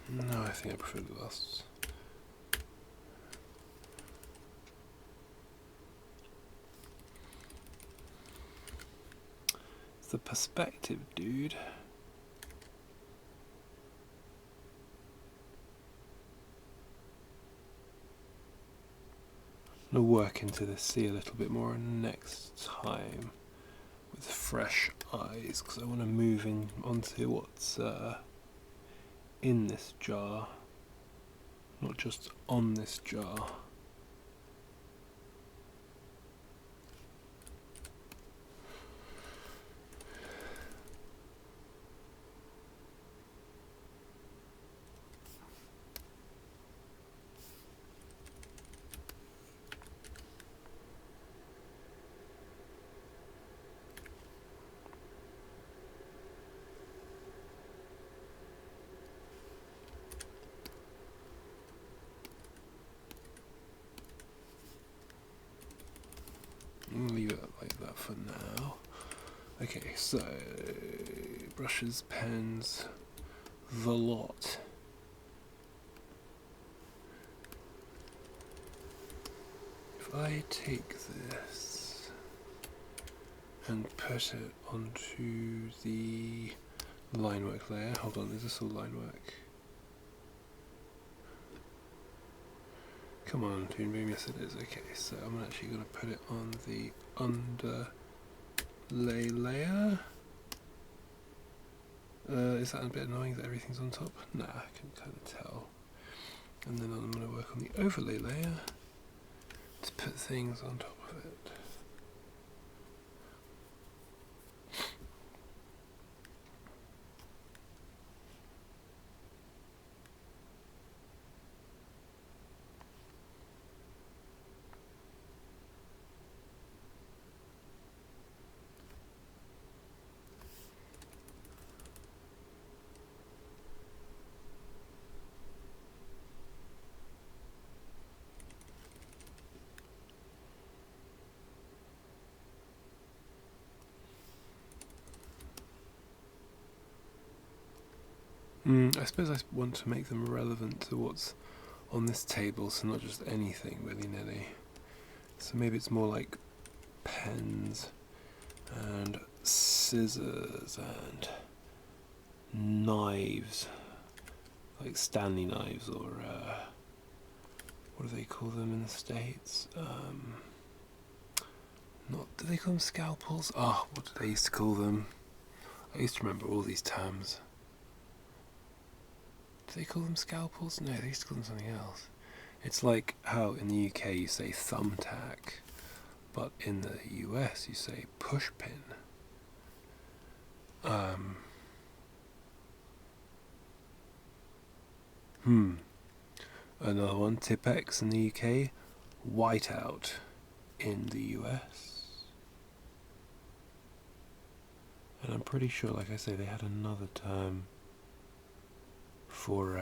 No, I think I prefer the last. It's the perspective, dude. I'm going to work into this C a little bit more next time with fresh eyes because I want to move in onto what's in this jar, not just on this jar. for now. Okay, so brushes, pens, the lot. If I take this and put it onto the line work layer, hold on, is this all line work? Come on, Toon Boom, yes it is. Okay, so I'm actually going to put it on the underlay layer. Is that a bit annoying that everything's on top? Nah, I can kind of tell. And then I'm going to work on the overlay layer to put things on top of it. I suppose I want to make them relevant to what's on this table, so not just anything willy-nilly. So maybe it's more like pens and scissors and knives, like Stanley knives, or what do they call them in the States? Do they call them scalpels? Oh, what did they used to call them? I used to remember all these terms. Do they call them scalpels? No, they used to call them something else. It's like how in the UK you say thumbtack, but in the US you say pushpin. Another one, Tipex in the UK, whiteout in the US. And I'm pretty sure, like I say, they had another term for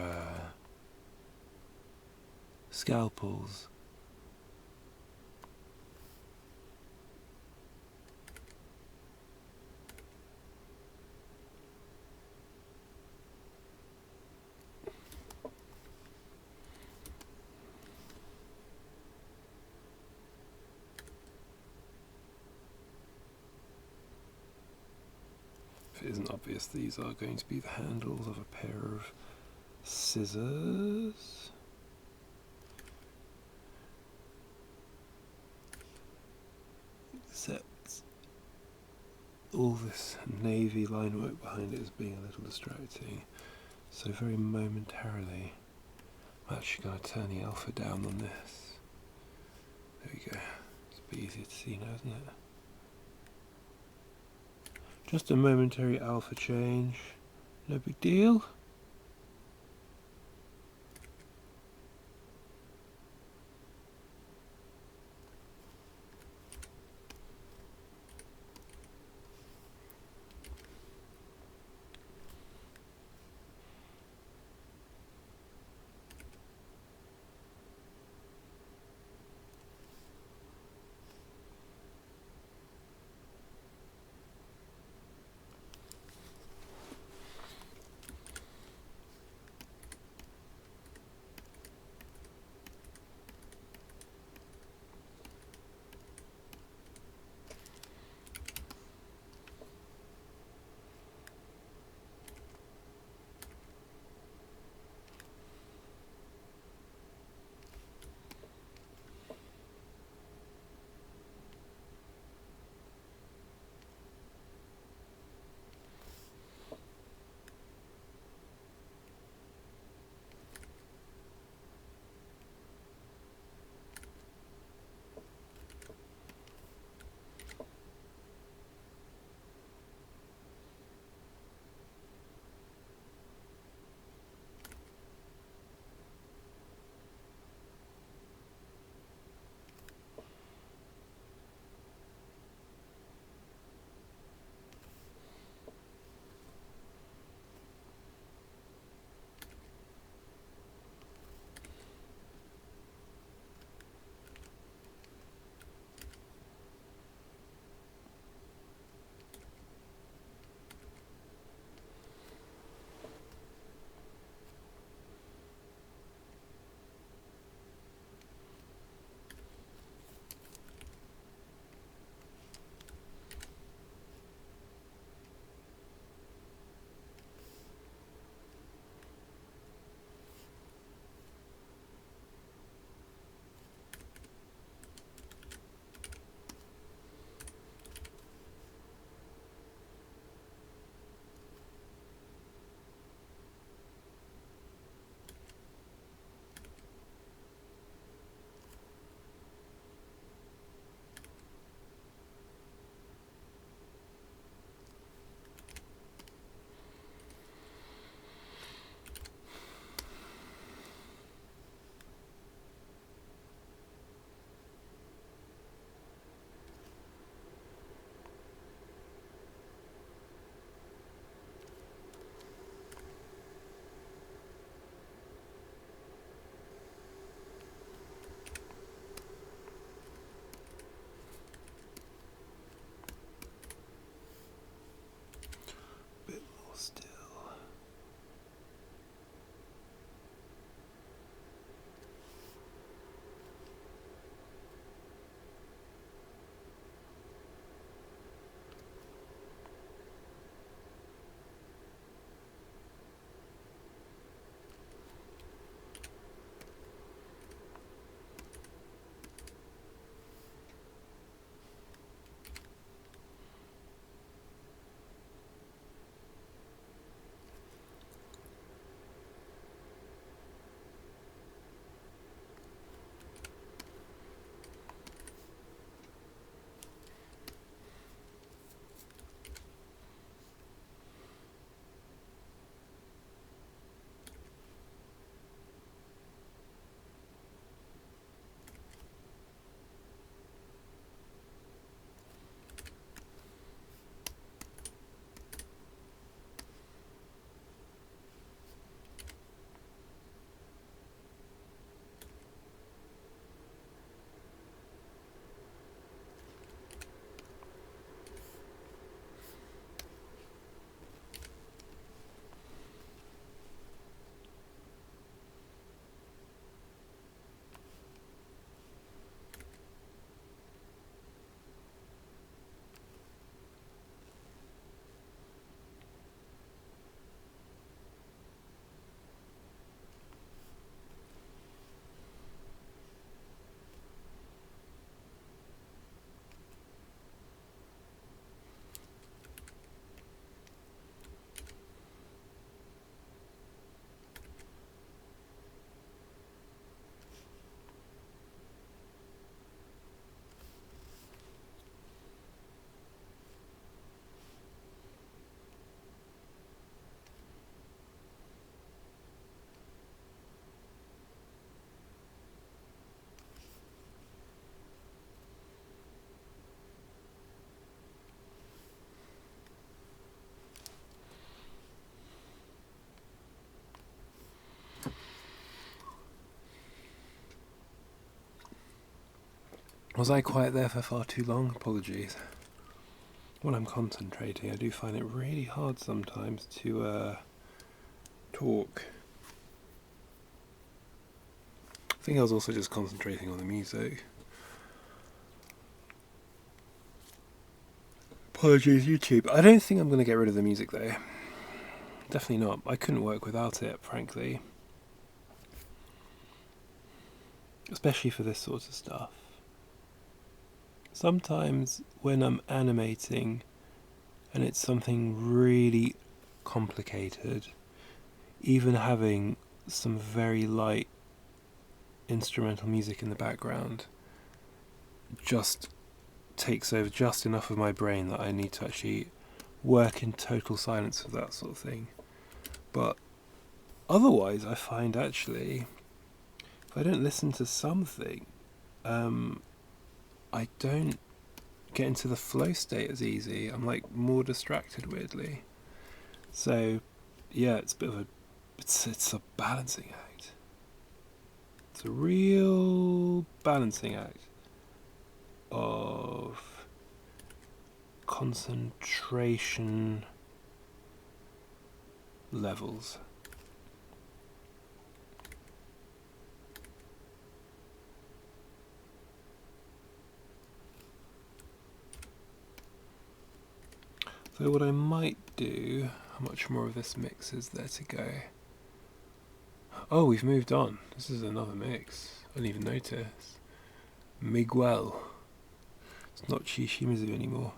scalpels. If it isn't obvious, these are going to be the handles of a pair of scissors. Except all this navy line work behind it is being a little distracting. So very momentarily, I'm actually going to turn the alpha down on this. There we go. It's a bit easier to see now, isn't it? Just a momentary alpha change. No big deal. Was I quiet there for far too long? Apologies. When I'm concentrating, I do find it really hard sometimes to talk. I think I was also just concentrating on the music. Apologies, YouTube. I don't think I'm going to get rid of the music though. Definitely not. I couldn't work without it, frankly. Especially for this sort of stuff. Sometimes when I'm animating and it's something really complicated, even having some very light instrumental music in the background just takes over just enough of my brain that I need to actually work in total silence for that sort of thing. But otherwise, I find actually, if I don't listen to something, I don't get into the flow state as easy. I'm like more distracted, weirdly. So, yeah, it's a bit of a, it's a balancing act. It's a real balancing act of concentration levels. So what I might do, how much more of this mix is there to go? Oh, we've moved on. This is another mix. I didn't even notice. Miguel. It's not Chishimizu anymore.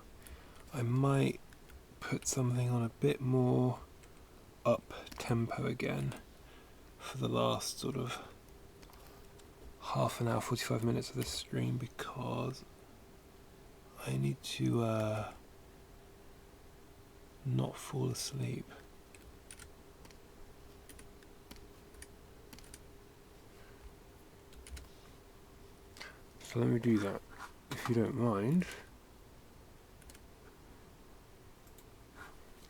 I might put something on a bit more up tempo again for the last sort of half an hour, 45 minutes of this stream, because I need to not fall asleep. So let me do that, if you don't mind.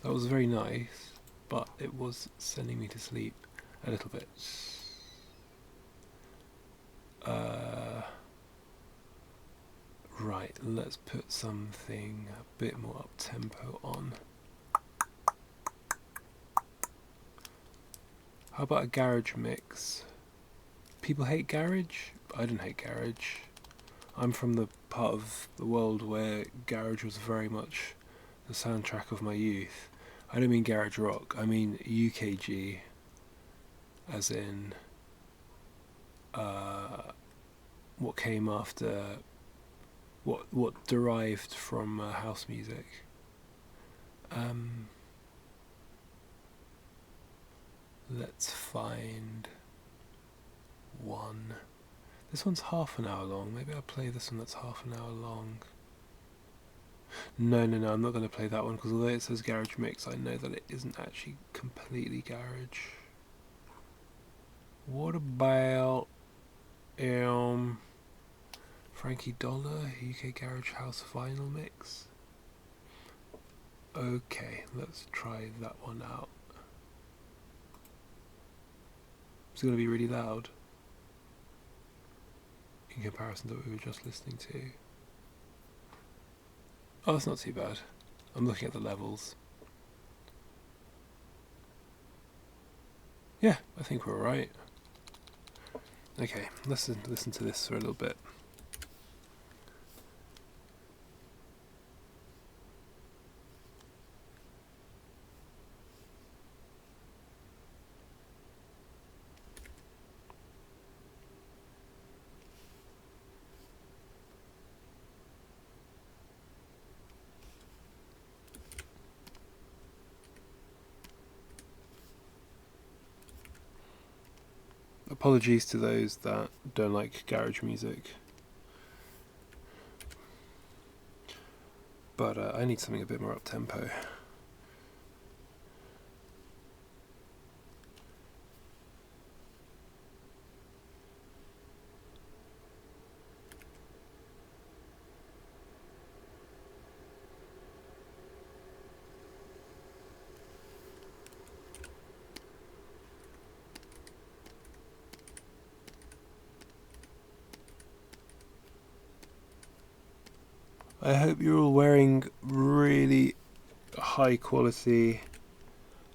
That was very nice, but it was sending me to sleep a little bit. Right, let's put something a bit more up tempo on. How about a garage mix? People hate garage? I don't hate garage. I'm from the part of the world where garage was very much the soundtrack of my youth. I don't mean garage rock, I mean UKG, as in what came after, what derived from house music. Let's find one. This one's half an hour long. Maybe I'll play this one that's half an hour long. No, I'm not going to play that one, because although it says garage mix, I know that it isn't actually completely garage. What about Frankie Dollar UK Garage House Vinyl Mix? Okay, let's try that one out. It's going to be really loud in comparison to what we were just listening to. Oh, it's not too bad. I'm looking at the levels. Yeah, I think we're alright. Okay, listen to this for a little bit. Apologies to those that don't like garage music, but I need something a bit more up tempo. I hope you're all wearing really high quality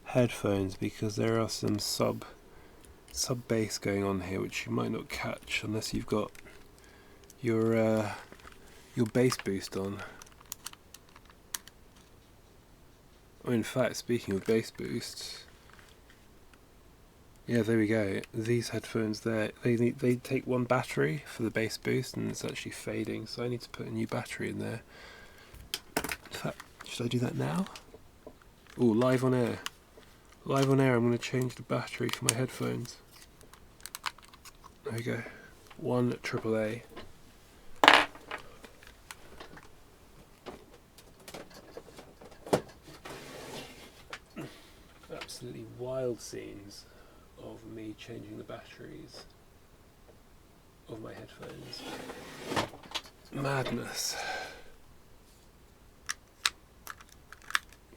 headphones, because there are some sub bass going on here which you might not catch unless you've got your bass boost on. Oh, in fact, speaking of bass boost, yeah, there we go. These headphones there, they take one battery for the bass boost, and it's actually fading, so I need to put a new battery in there. In fact, should I do that now? Oh, live on air. Live on air, I'm going to change the battery for my headphones. There we go. 1 AAA. Absolutely wild scenes of me changing the batteries of my headphones. Madness.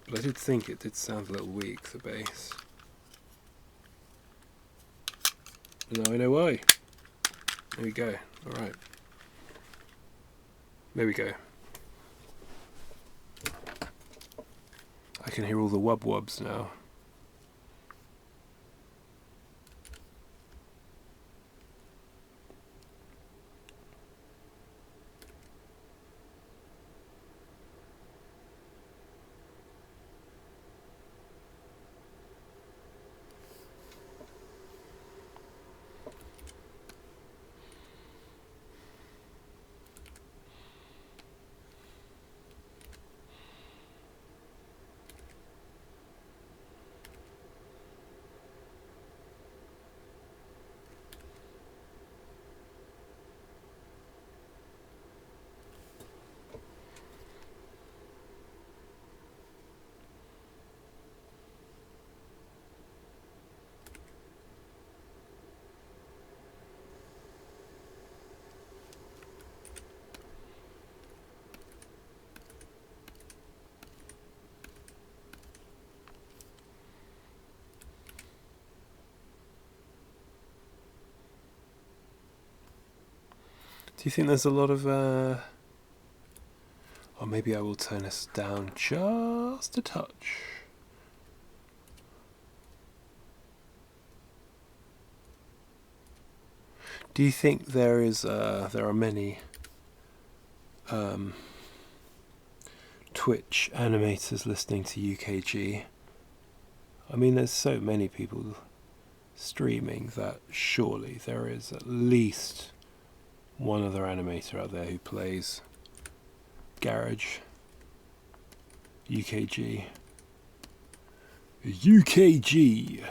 But I did think it did sound a little weak, the bass. Now I know why. There we go. Alright. There we go. I can hear all the wub-wubs now. Do you think there's a lot of or maybe I will turn this down just a touch. Do you think there are many Twitch animators listening to UKG? I mean, there's so many people streaming that surely there is at least one other animator out there who plays Garage. UKG. UKG!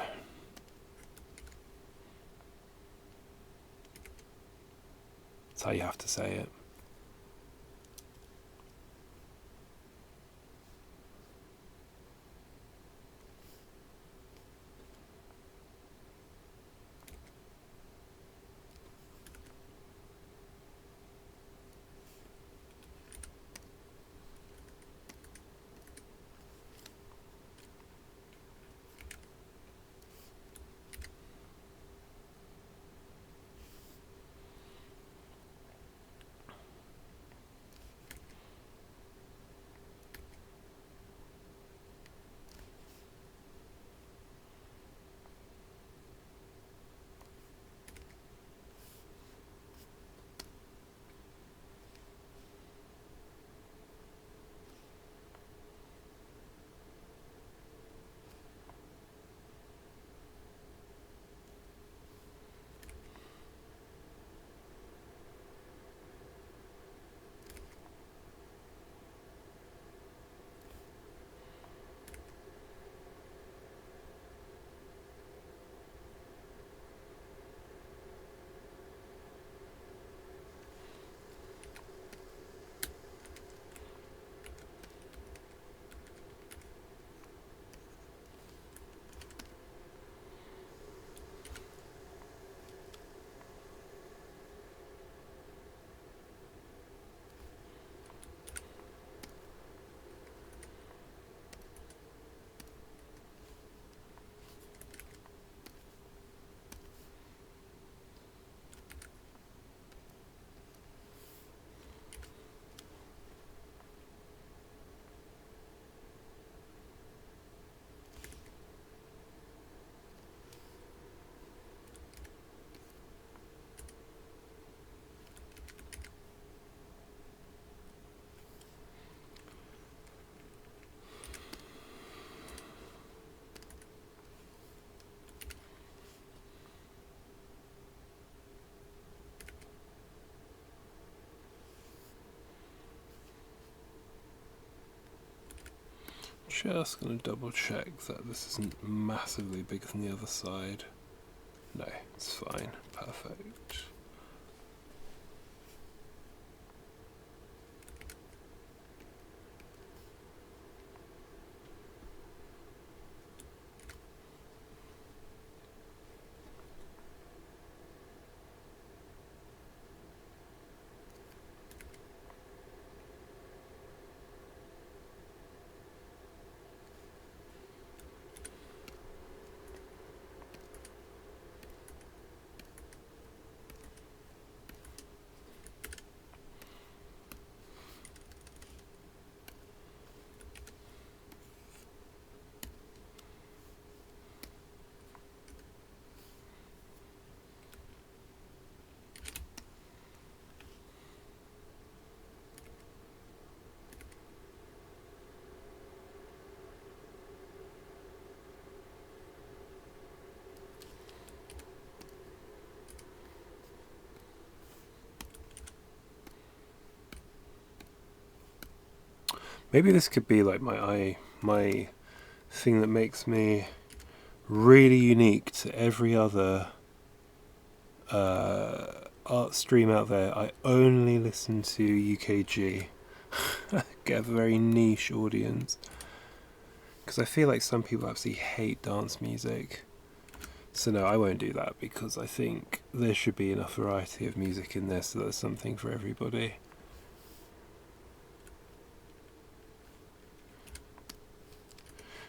That's how you have to say it. just going to double check that this isn't massively bigger than the other side. No, it's fine. Perfect. Maybe this could be like my thing that makes me really unique to every other art stream out there. I only listen to UKG. Get a very niche audience. Because I feel like some people absolutely hate dance music. So no, I won't do that, because I think there should be enough variety of music in there so there's something for everybody.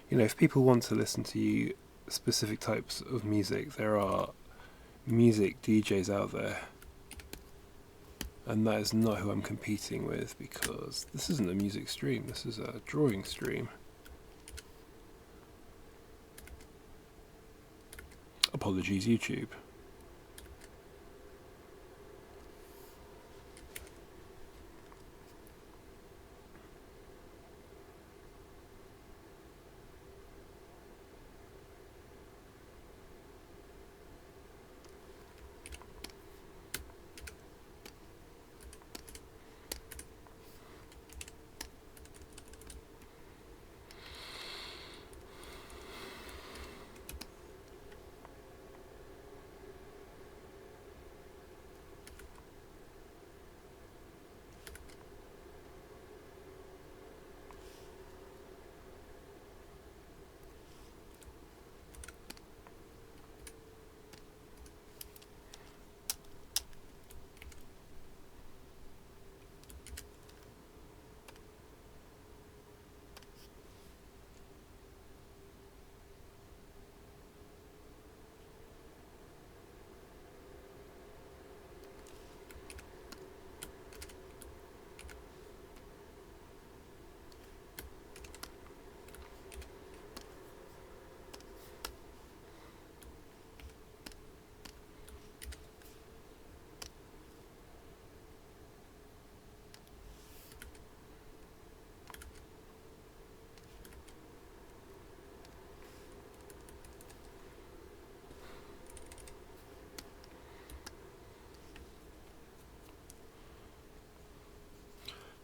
You know, if people want to listen to specific types of music, there are music DJs out there. And that is not who I'm competing with, because this isn't a music stream, this is a drawing stream. Apologies, YouTube.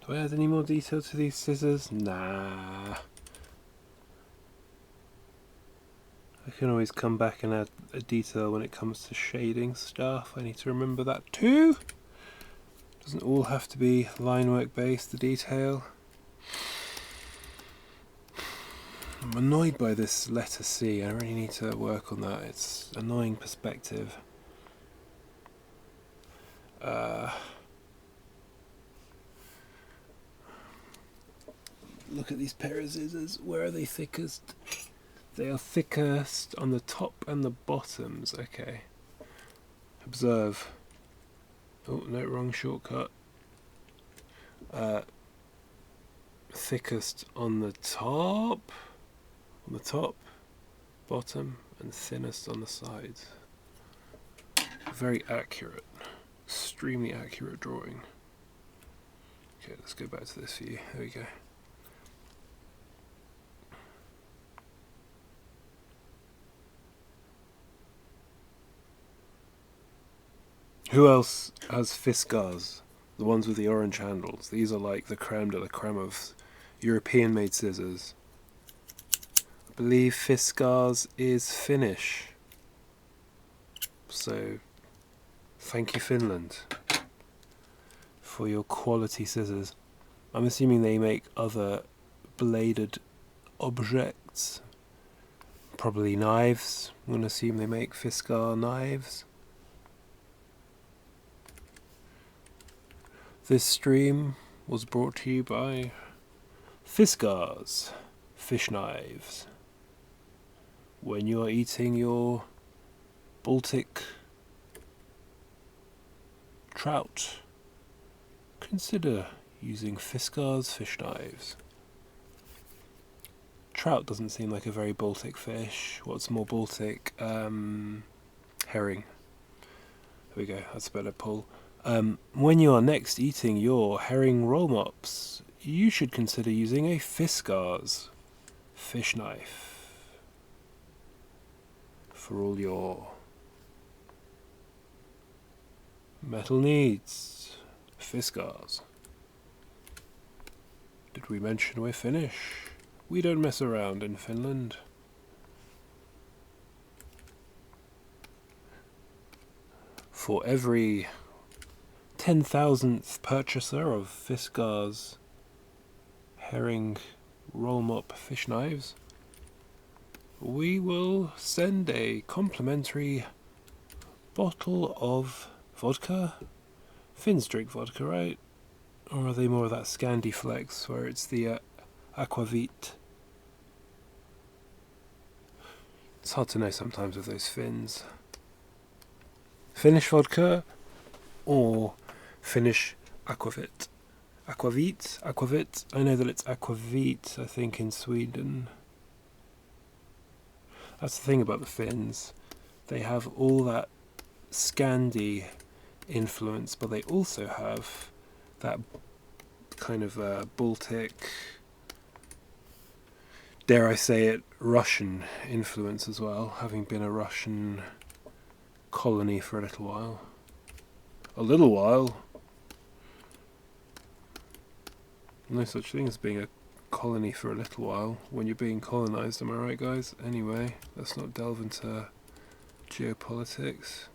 Do I add any more detail to these scissors? Nah. I can always come back and add a detail when it comes to shading stuff. I need to remember that too. Doesn't all have to be line work based, the detail. I'm annoyed by this letter C. I really need to work on that. It's annoying perspective. Look at these pair of scissors. Where are they thickest? They are thickest on the top and the bottoms. Okay. Observe. Oh, no, wrong shortcut. Thickest on the top, bottom, and thinnest on the sides. Very accurate. Extremely accurate drawing. Okay, let's go back to this view. There we go. Who else has Fiskars? The ones with the orange handles. These are like the creme de la creme of European-made scissors. believe Fiskars is Finnish. So, thank you, Finland, for your quality scissors. I'm assuming they make other bladed objects. Probably knives. I'm going to assume they make Fiskar knives. This stream was brought to you by Fiskars fish knives. When you are eating your Baltic trout, consider using Fiskars fish knives. Trout doesn't seem like a very Baltic fish. What's more Baltic? Herring. There we go, that's a better pull. When you are next eating your herring roll mops, you should consider using a Fiskars fish knife for all your metal needs. Fiskars. Did we mention we're Finnish? We don't mess around in Finland. For every 10,000th purchaser of Fiskars herring roll mop fish knives, we will send a complimentary bottle of vodka. Finns drink vodka, right? Or are they more of that Scandi Flex where it's the aquavit? It's hard to know sometimes with those Finns. Finnish vodka or Finnish aquavit? Aquavit? I know that it's aquavit, I think, in Sweden. That's the thing about the Finns. They have all that Scandi influence, but they also have that kind of Baltic, dare I say it, Russian influence as well, having been a Russian colony for a little while. A little while? No such thing as being a colony for a little while when you're being colonised, am I right, guys? Anyway, let's not delve into geopolitics.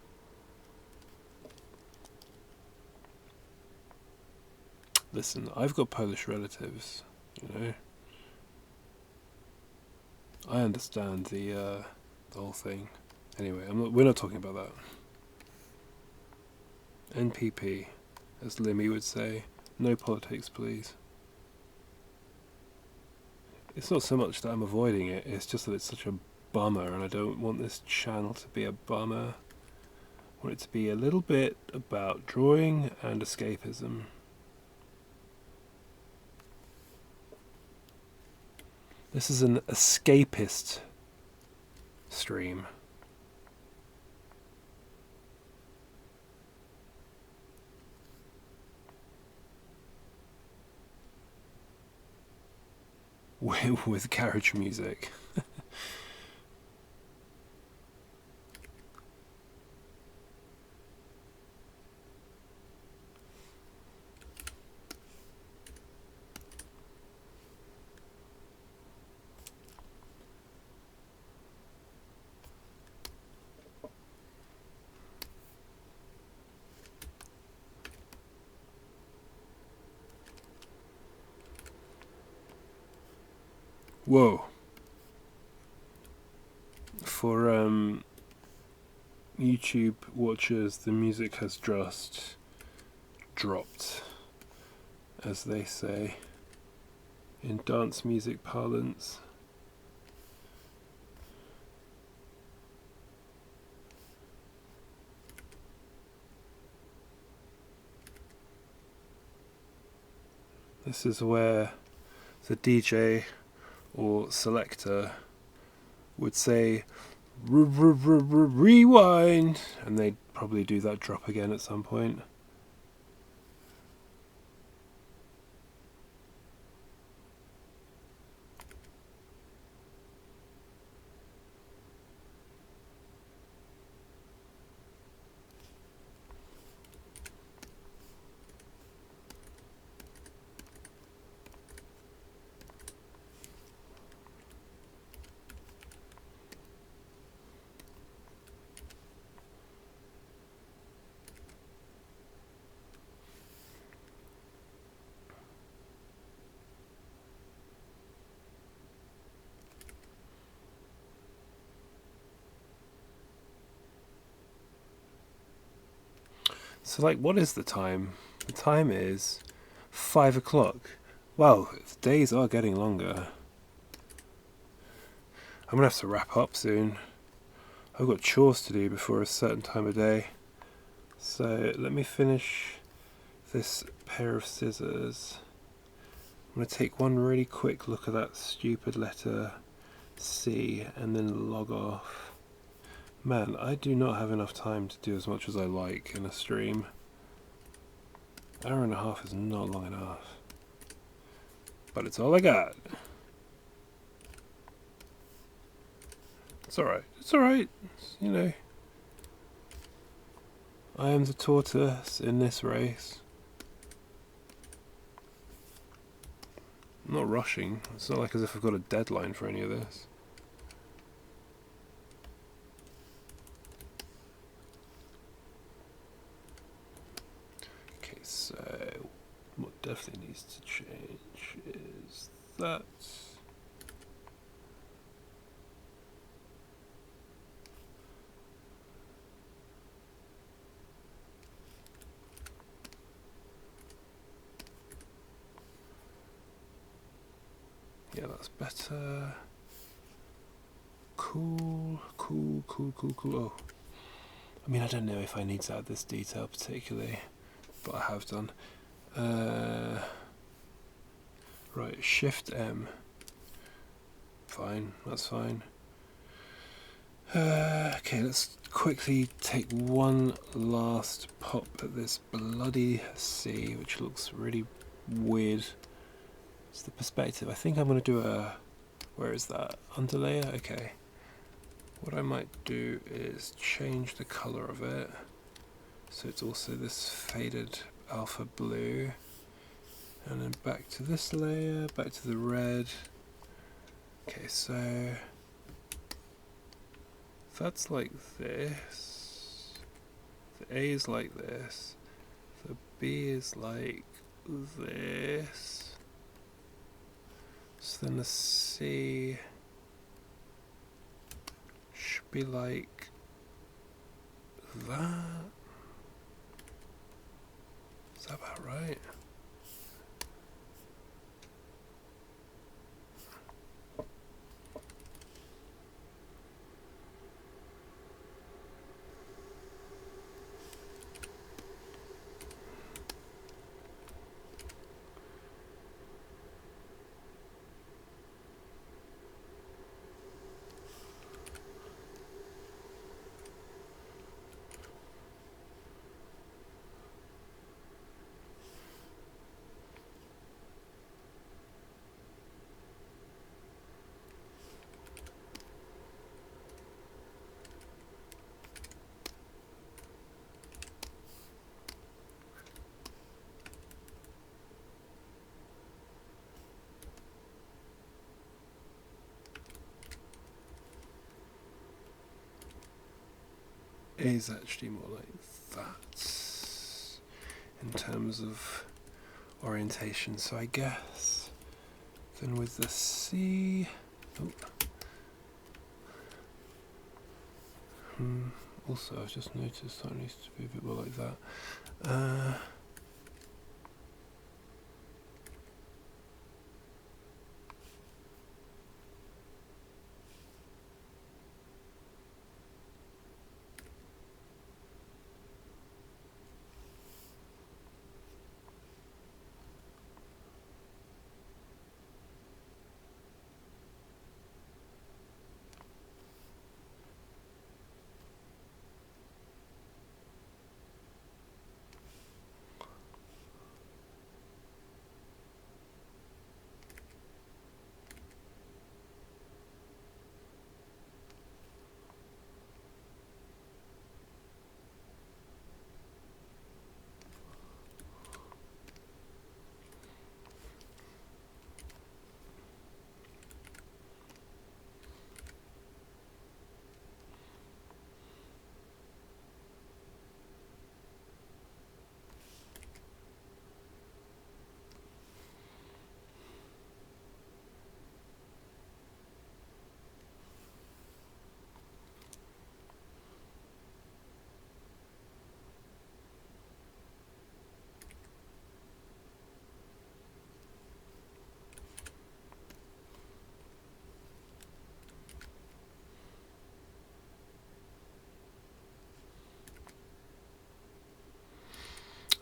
Listen, I've got Polish relatives, you know. I understand the whole thing. Anyway, we're not talking about that. NPP, as Limmy would say. No politics, please. It's not so much that I'm avoiding it, it's just that it's such a bummer, and I don't want this channel to be a bummer. I want it to be a little bit about drawing and escapism. This is an escapist stream. With garage music. Whoa. For YouTube watchers, the music has just dropped, as they say in dance music parlance. This is where the DJ or selector would say rewind, and they'd probably do that drop again at some point. So, like, what is the time? The time is 5 o'clock. Wow, the days are getting longer. I'm gonna have to wrap up soon. I've got chores to do before a certain time of day. So, let me finish this pair of scissors. I'm gonna take one really quick look at that stupid letter C and then log off. Man, I do not have enough time to do as much as I like in a stream. An hour and a half is not long enough. But it's all I got. It's alright. It's alright. You know. I am the tortoise in this race. I'm not rushing. It's not like as if I've got a deadline for any of this. Okay, so what definitely needs to change is that. Yeah, that's better. Cool. Oh, I mean, I don't know if I need to add this detail particularly, but I have done. Right, Shift M. Fine, that's fine. Okay, let's quickly take one last pop at this bloody C, which looks really weird. It's the perspective. I think I'm going to do a... Where is that? Underlayer? Okay. What I might do is change the colour of it. So it's also this faded alpha blue. And then back to this layer, back to the red. Okay, so... That's like this. The A is like this. The B is like this. So then the C should be like that. Is that about right? Is actually more like that in terms of orientation. So I guess then with the C, also I've just noticed that needs to be a bit more like that.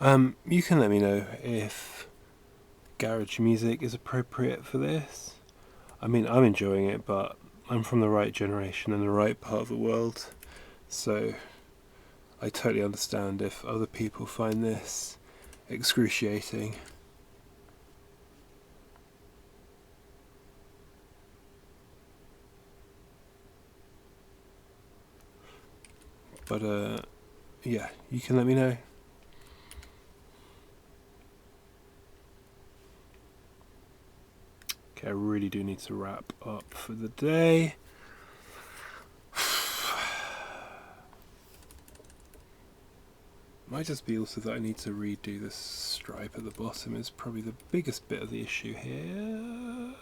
You can let me know if garage music is appropriate for this. I mean, I'm enjoying it, but I'm from the right generation and the right part of the world, so I totally understand if other people find this excruciating. But yeah, you can let me know. Okay, I really do need to wrap up for the day. Might just be also that I need to redo this stripe at the bottom. Is probably the biggest bit of the issue here.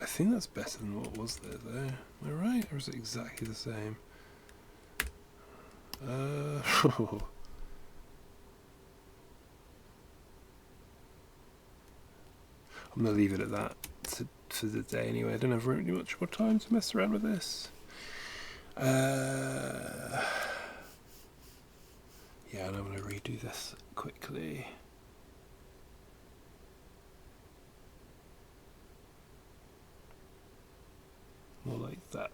I think that's better than what was there, though. Am I right? Or is it exactly the same? I'm going to leave it at that for the day anyway. I don't have really much more time to mess around with this. Yeah, and I'm going to redo this quickly. More like that.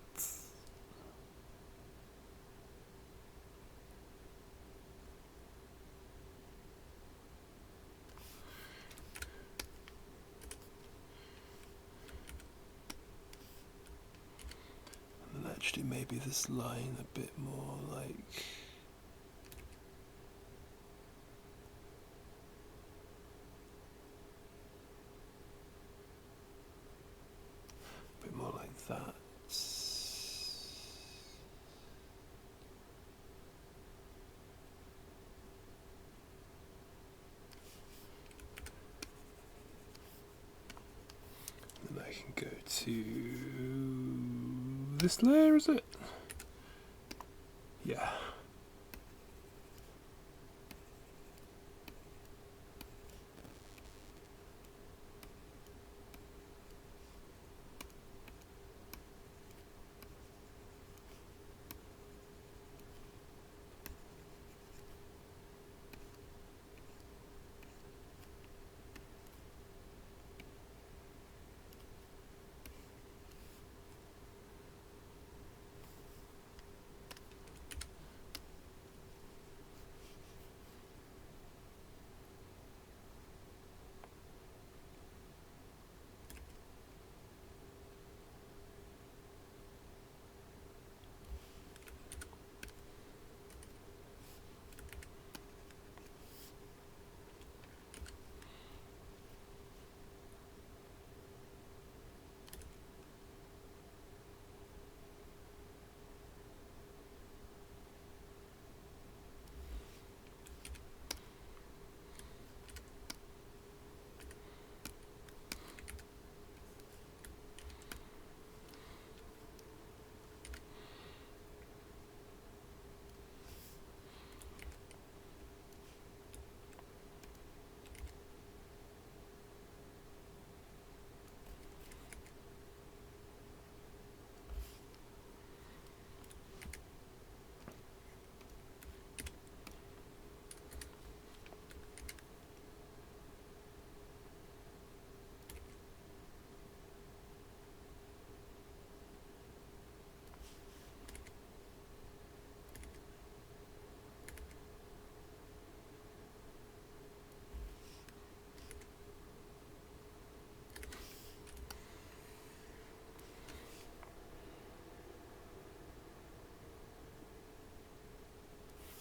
And then actually maybe this line a bit more like... a bit more like that. Then I can go to this layer, is it? Yeah.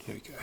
Here we go.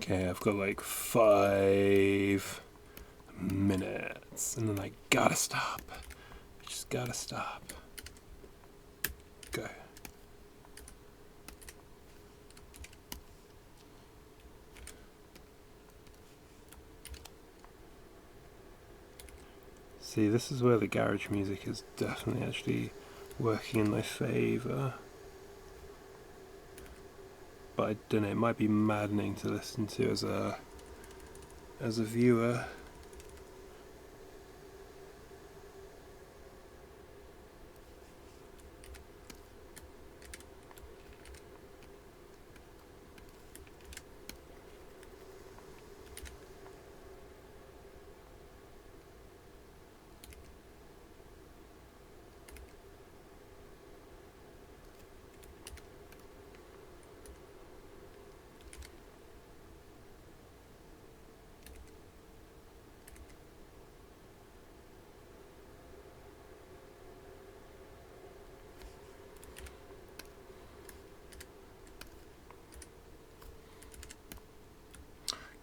Okay, I've got like 5 minutes, and then I gotta stop. I just gotta stop. Go. See, this is where the garage music is definitely actually working in my favour. But I don't know, it might be maddening to listen to as a viewer.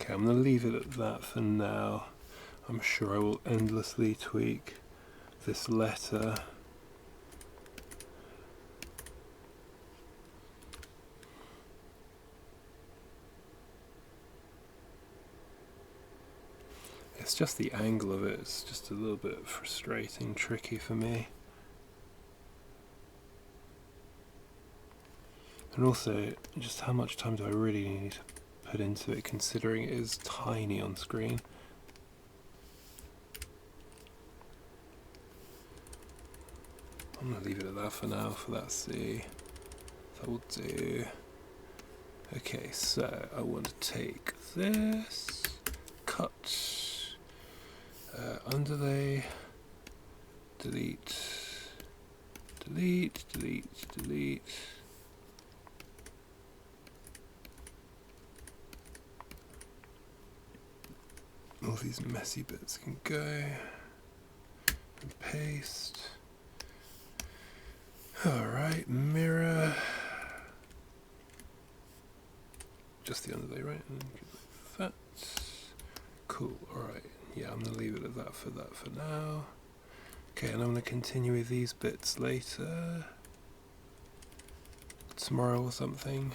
Okay, I'm going to leave it at that for now. I'm sure I will endlessly tweak this letter. It's just the angle of it, it's just a little bit frustrating, tricky for me. And also, just how much time do I really need to put into it, considering it is tiny on screen. I'm going to leave it at that for now, for that C. That will do. Okay, so I want to take this, cut, underlay, delete, delete, delete, delete. All these messy bits can go, and paste. Alright, mirror. Just the underlay, right? And like that. Cool, alright. Yeah, I'm going to leave it at that for now. Okay, and I'm going to continue with these bits later. Tomorrow or something.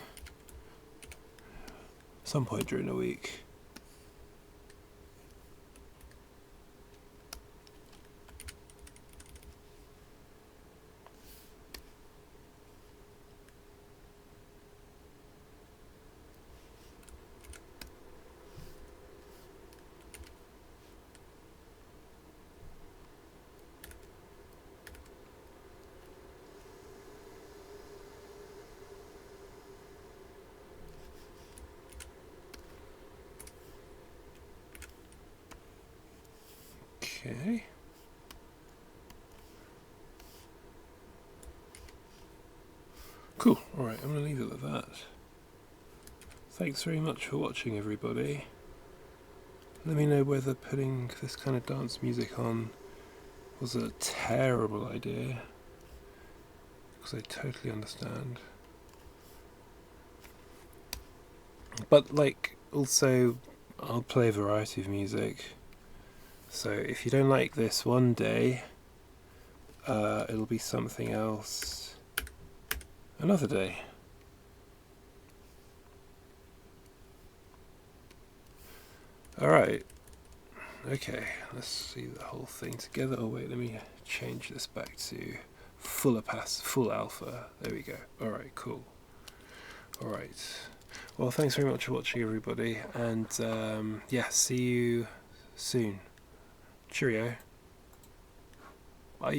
Some point during the week. Okay. Cool, alright, I'm going to leave it at that. Thanks very much for watching, everybody. Let me know whether putting this kind of dance music on was a terrible idea, because I totally understand. But, like, also, I'll play a variety of music. So if you don't like this one day, it'll be something else another day. Alright. Okay, let's see the whole thing together. Oh wait, let me change this back to full alpha. There we go. Alright, cool. Alright. Well, thanks very much for watching, everybody. And yeah, see you soon. Cheerio. Bye.